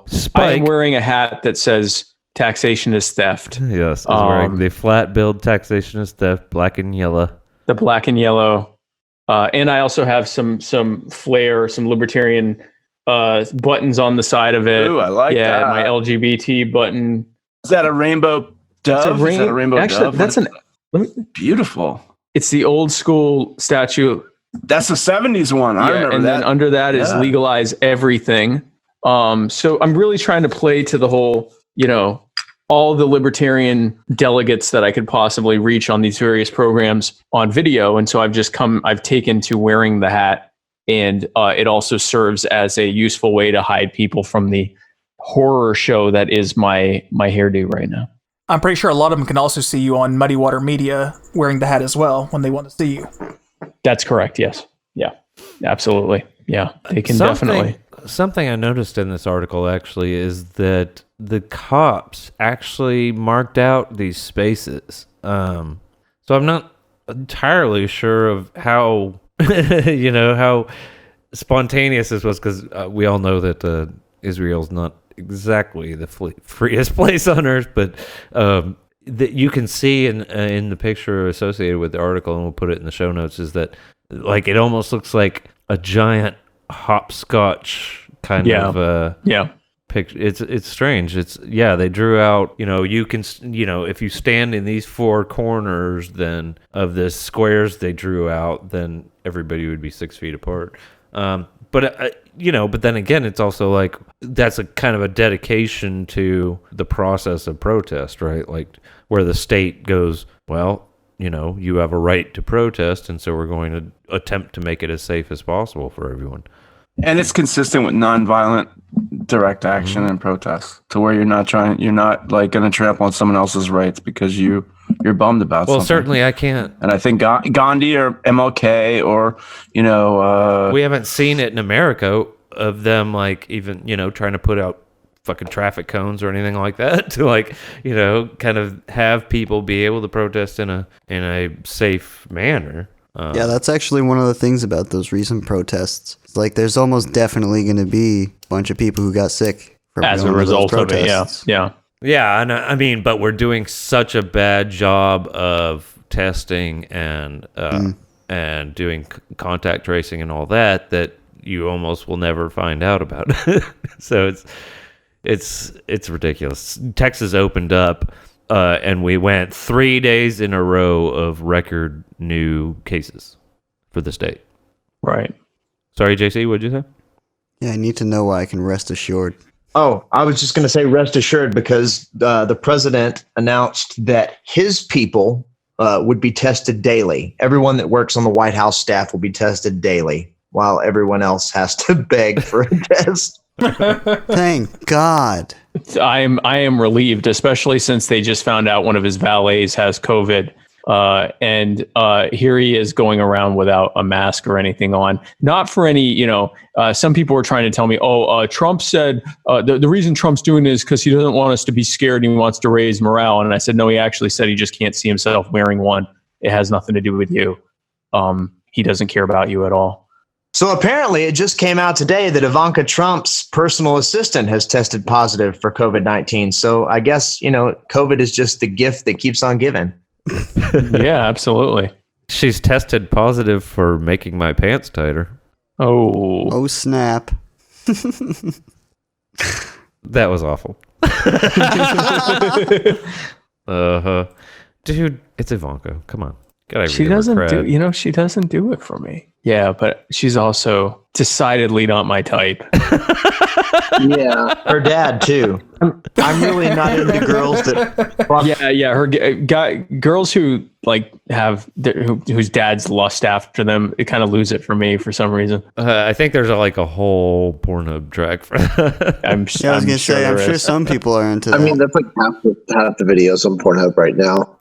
C: Spike,
H: I'm wearing a hat that says "Taxation is theft."
C: Yes, I'm wearing the flat billed "Taxation is theft," black and yellow.
H: The black and yellow, and I also have some flair, some libertarian buttons on the side of it.
O: Ooh, I like that.
H: Yeah, my LGBT button.
O: Is that a rainbow dove? Is that a rainbow dove?
H: That's
O: beautiful.
H: It's the old school statue.
O: That's the 70s one. I remember that.
H: And then under that is legalize everything. So I'm really trying to play to the whole, all the libertarian delegates that I could possibly reach on these various programs on video. And so I've taken to wearing the hat, and it also serves as a useful way to hide people from the horror show that is my hairdo right now.
I: I'm pretty sure a lot of them can also see you on Muddy Water Media wearing the hat as well when they want to see you.
H: That's correct. Yes. Yeah, absolutely. Yeah, they can definitely.
C: Something I noticed in this article actually is that the cops actually marked out these spaces. So I'm not entirely sure of how, how spontaneous this was, because we all know that Israel's not exactly the freest place on earth, but that you can see in the picture associated with the article, and we'll put it in the show notes, is that it almost looks like a giant hopscotch kind of picture. It's strange. They drew out, you can, if you stand in these four corners then of the squares they drew out, then everybody would be 6 feet apart. But then again, it's also like, that's a kind of a dedication to the process of protest, right? Like, where the state goes, well, you have a right to protest, and so we're going to attempt to make it as safe as possible for everyone.
O: And it's consistent with nonviolent direct action and protest, to where you're not like going to trample on someone else's rights because you're bummed about something.
C: Well, certainly I can't.
O: And I think Gandhi or MLK or,
C: we haven't seen it in America of them, like, even, trying to put out fucking traffic cones or anything like that to kind of have people be able to protest in a safe manner.
D: Yeah, that's actually one of the things about those recent protests. It's like there's almost definitely going to be a bunch of people who got sick
H: as a result of it.
C: Yeah, and I mean, but we're doing such a bad job of testing and doing contact tracing and all that you almost will never find out about it. So it's ridiculous. Texas opened up, and we went 3 days in a row of record new cases for the state.
H: Right.
C: Sorry, JC, what'd you say?
D: Yeah, I need to know why I can rest assured.
G: Oh, I was just going to say rest assured because the president announced that his people would be tested daily. Everyone that works on the White House staff will be tested daily, while everyone else has to beg for a test.
D: Thank God.
H: I am relieved, especially since they just found out one of his valets has COVID. And here he is going around without a mask or anything on. Not for any, some people were trying to tell me, Trump said the reason Trump's doing this is because he doesn't want us to be scared and he wants to raise morale. And I said, no, he actually said he just can't see himself wearing one. It has nothing to do with you. He doesn't care about you at all.
G: So apparently it just came out today that Ivanka Trump's personal assistant has tested positive for COVID-19. So I guess, COVID is just the gift that keeps on giving.
H: Yeah, absolutely.
C: She's tested positive for making my pants tighter.
D: Oh, snap.
C: That was awful. Dude, it's Ivanka. Come on.
H: She doesn't do it for me. Yeah, but she's also decidedly not my type.
G: Yeah, her dad too. I'm really not into girls that.
H: Yeah. Girls who have whose dads lust after them. It kind of lose it for me for some reason.
C: I think there's a whole Pornhub track for that.
D: I'm sure some people are into that.
F: I mean, that's like half the videos on Pornhub right now.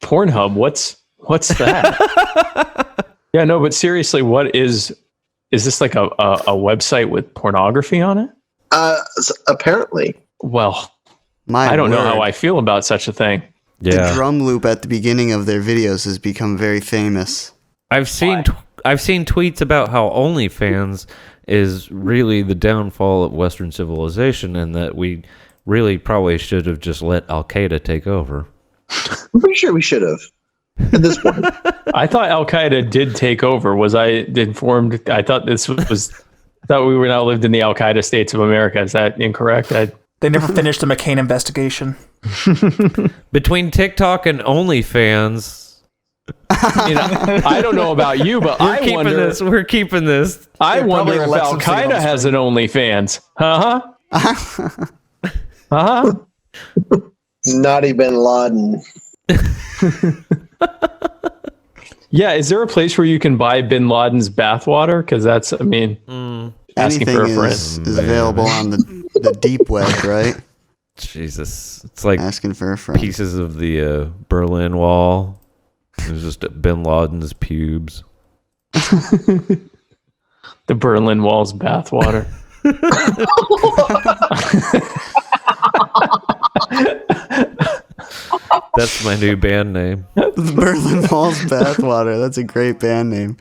H: Pornhub, what's that? Yeah, no, but seriously, what is this like a website with pornography on it?
F: Apparently.
H: Well, I don't know how I feel about such a thing.
D: Yeah. The drum loop at the beginning of their videos has become very famous.
C: I've seen tweets about how OnlyFans is really the downfall of Western civilization and that we really probably should have just let Al-Qaeda take over.
F: I'm pretty sure we should have at this point.
H: I thought Al-Qaeda did take over. Was I informed? I thought I thought we were now lived in the Al-Qaeda states of America. Is that incorrect?
I: They never finished the McCain investigation.
C: Between TikTok and OnlyFans,
H: I don't know about you, but
C: we're keeping this.
H: I wonder if Al-Qaeda has an OnlyFans.
F: Naughty bin Laden.
H: Yeah, is there a place where you can buy bin Laden's bathwater? Because that's, asking for a friend.
D: Is available on the deep web, right?
C: Jesus, it's like
D: asking for a friend.
C: Pieces of the Berlin Wall. It's just bin Laden's pubes.
H: The Berlin Wall's bathwater.
C: That's my new band name.
D: The Berlin Wall's Bathwater. That's a great band name.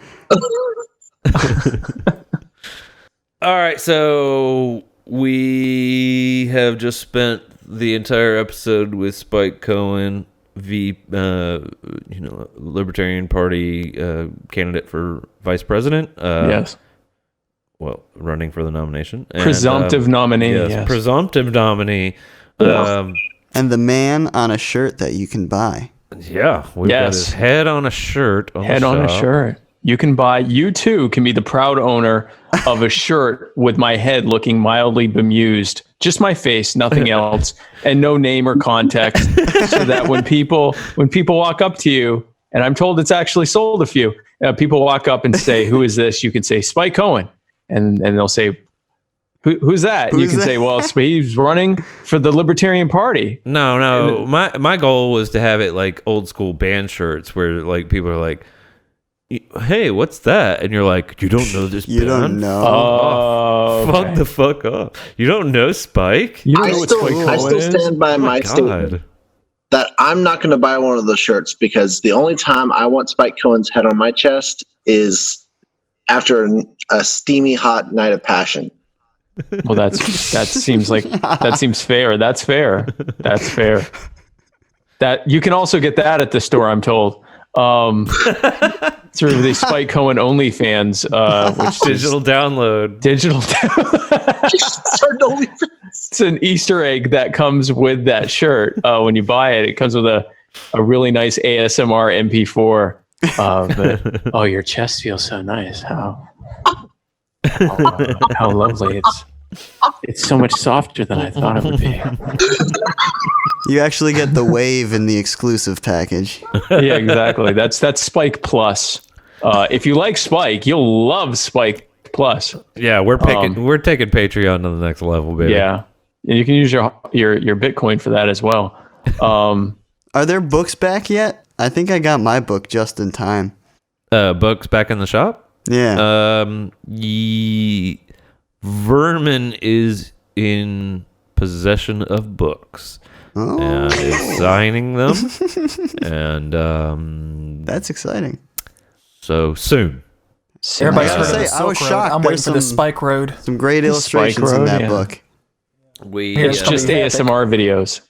C: All right, so we have just spent the entire episode with Spike Cohen, Libertarian Party candidate for vice president.
H: Yes.
C: Well, running for the nomination.
H: Presumptive nominee. Yes.
C: Presumptive nominee.
D: And the man on a shirt that you can buy.
C: Yeah, we've got his head on a shirt.
H: On a shirt. You too can be the proud owner of a shirt with my head looking mildly bemused. Just my face, nothing else, and no name or context. So that when people walk up to you, and I'm told it's actually sold a few, people walk up and say, "Who is this?" You can say, "Spike Cohen," and they'll say, Who's that? You can say, well, he's running for the Libertarian Party.
C: No. My goal was to have it like old school band shirts where like people are like, hey, what's that? And you're like, you don't know this band?
D: You don't know.
C: Fuck the fuck up. You don't know Spike?
H: You don't know what Spike Cohen is?
F: I still stand by my statement that I'm not going to buy one of those shirts because the only time I want Spike Cohen's head on my chest is after a steamy hot night of passion.
H: Well, that seems fair. That's fair. That you can also get that at the store, I'm told. Through the Spike Cohen OnlyFans, which
C: digital download.
H: It's an Easter egg that comes with that shirt. When you buy it, it comes with a really nice ASMR MP4 But, oh, your chest feels so nice. How lovely. It's so much softer than I thought it would be.
D: You actually get the wave in the exclusive package.
H: Yeah, exactly. That's Spike Plus. If you like Spike, you'll love Spike Plus.
C: Yeah, we're taking Patreon to the next level, baby.
H: Yeah, and you can use your Bitcoin for that as well.
D: Are there books back yet? I think I got my book just in time.
C: Books back in the shop?
D: Yeah.
C: Vermin is in possession of books.
D: Oh.
C: And is signing them. And
D: that's exciting.
C: So soon.
I: Everybody's heard of the
D: I
I: Silk
D: was
I: Road.
D: shocked.
I: I'm waiting for the Spike Road.
D: Some great illustrations in that book.
H: It's just ASMR videos.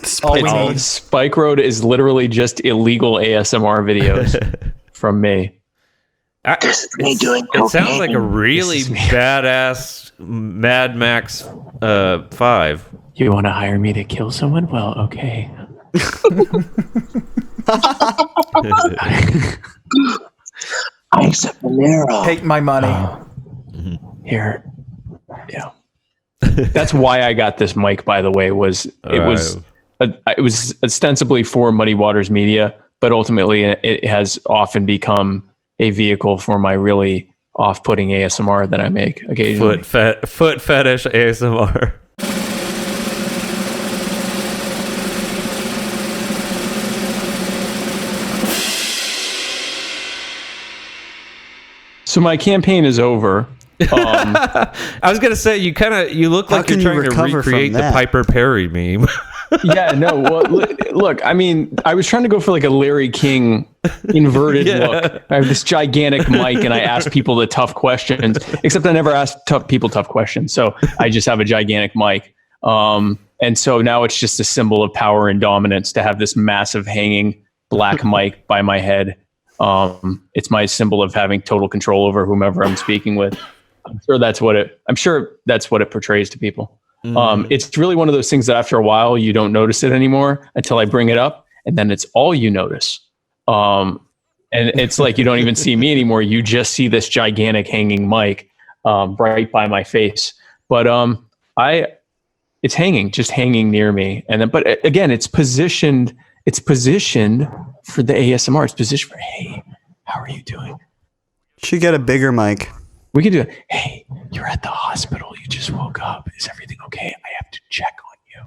I: Spike
H: Spike Road is literally just illegal ASMR videos from me.
C: It sounds like a really badass Mad Max 5.
H: You want to hire me to kill someone? Well, okay.
F: I accept Monero.
I: Take my money.
H: Here. Yeah. That's why I got this mic, by the way, it was ostensibly for Muddy Waters Media, but ultimately it has often become a vehicle for my really off-putting ASMR that I make occasionally.
C: Foot fetish ASMR.
H: So my campaign is over.
C: I was gonna say you look like you're trying to recreate the Piper Perry meme.
H: Yeah, no. Well, look, I mean, I was trying to go for like a Larry King inverted look. I have this gigantic mic, and I ask people the tough questions. Except I never ask people tough questions, so I just have a gigantic mic. And so now it's just a symbol of power and dominance to have this massive hanging black mic by my head. It's my symbol of having total control over whomever I'm speaking with. I'm sure that's what it portrays to people. It's really one of those things that after a while you don't notice it anymore until I bring it up, and then it's all you notice. And it's like you don't even see me anymore. You just see this gigantic hanging mic right by my face. But it's just hanging near me. And then, but again, it's positioned for the ASMR. It's positioned for, hey, how are you doing?
D: Should get a bigger mic.
H: We can do it. Hey, you're at the hospital. You just woke up. Is everything okay? I have to check on you.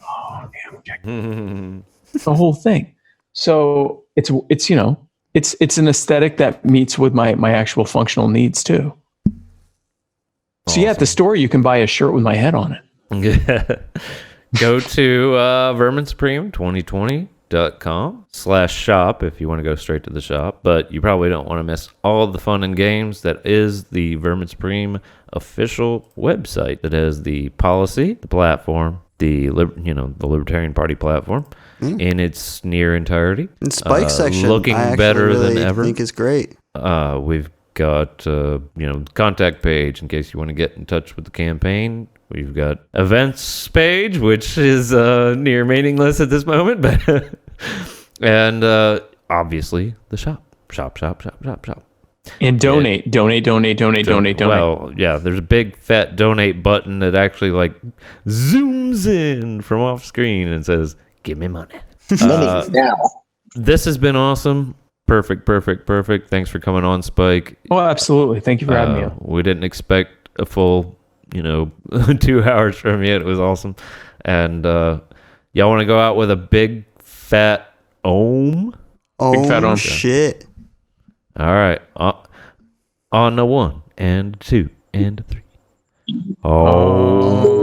H: Oh, okay, I'm checking. The whole thing. So it's an aesthetic that meets with my actual functional needs too. So yeah, at the store you can buy a shirt with my head on it.
C: Go to verminsupreme2020.com/shop if you want to go straight to the shop, but you probably don't want to miss all the fun and games that is the Vermin Supreme official website that has the policy, the platform, the Libertarian Party platform in its near entirety.
D: And Spike section
C: looking better than ever.
D: I think is great.
C: We've got contact page in case you want to get in touch with the campaign. We've got events page, which is near meaningless at this moment, but and obviously the shop.
H: And donate.
C: Well, yeah, there's a big fat donate button that actually like zooms in from off screen and says, "Give me money." This has been awesome. Perfect. Thanks for coming on, Spike.
H: Oh, absolutely. Thank you for having me.
C: We didn't expect a full 2 hours from you. It was awesome. And y'all want to go out with a big fat ohm?
D: Oh,
H: big fat ohm.
D: Shit.
C: All right. On the 1 and 2 and 3. Oh.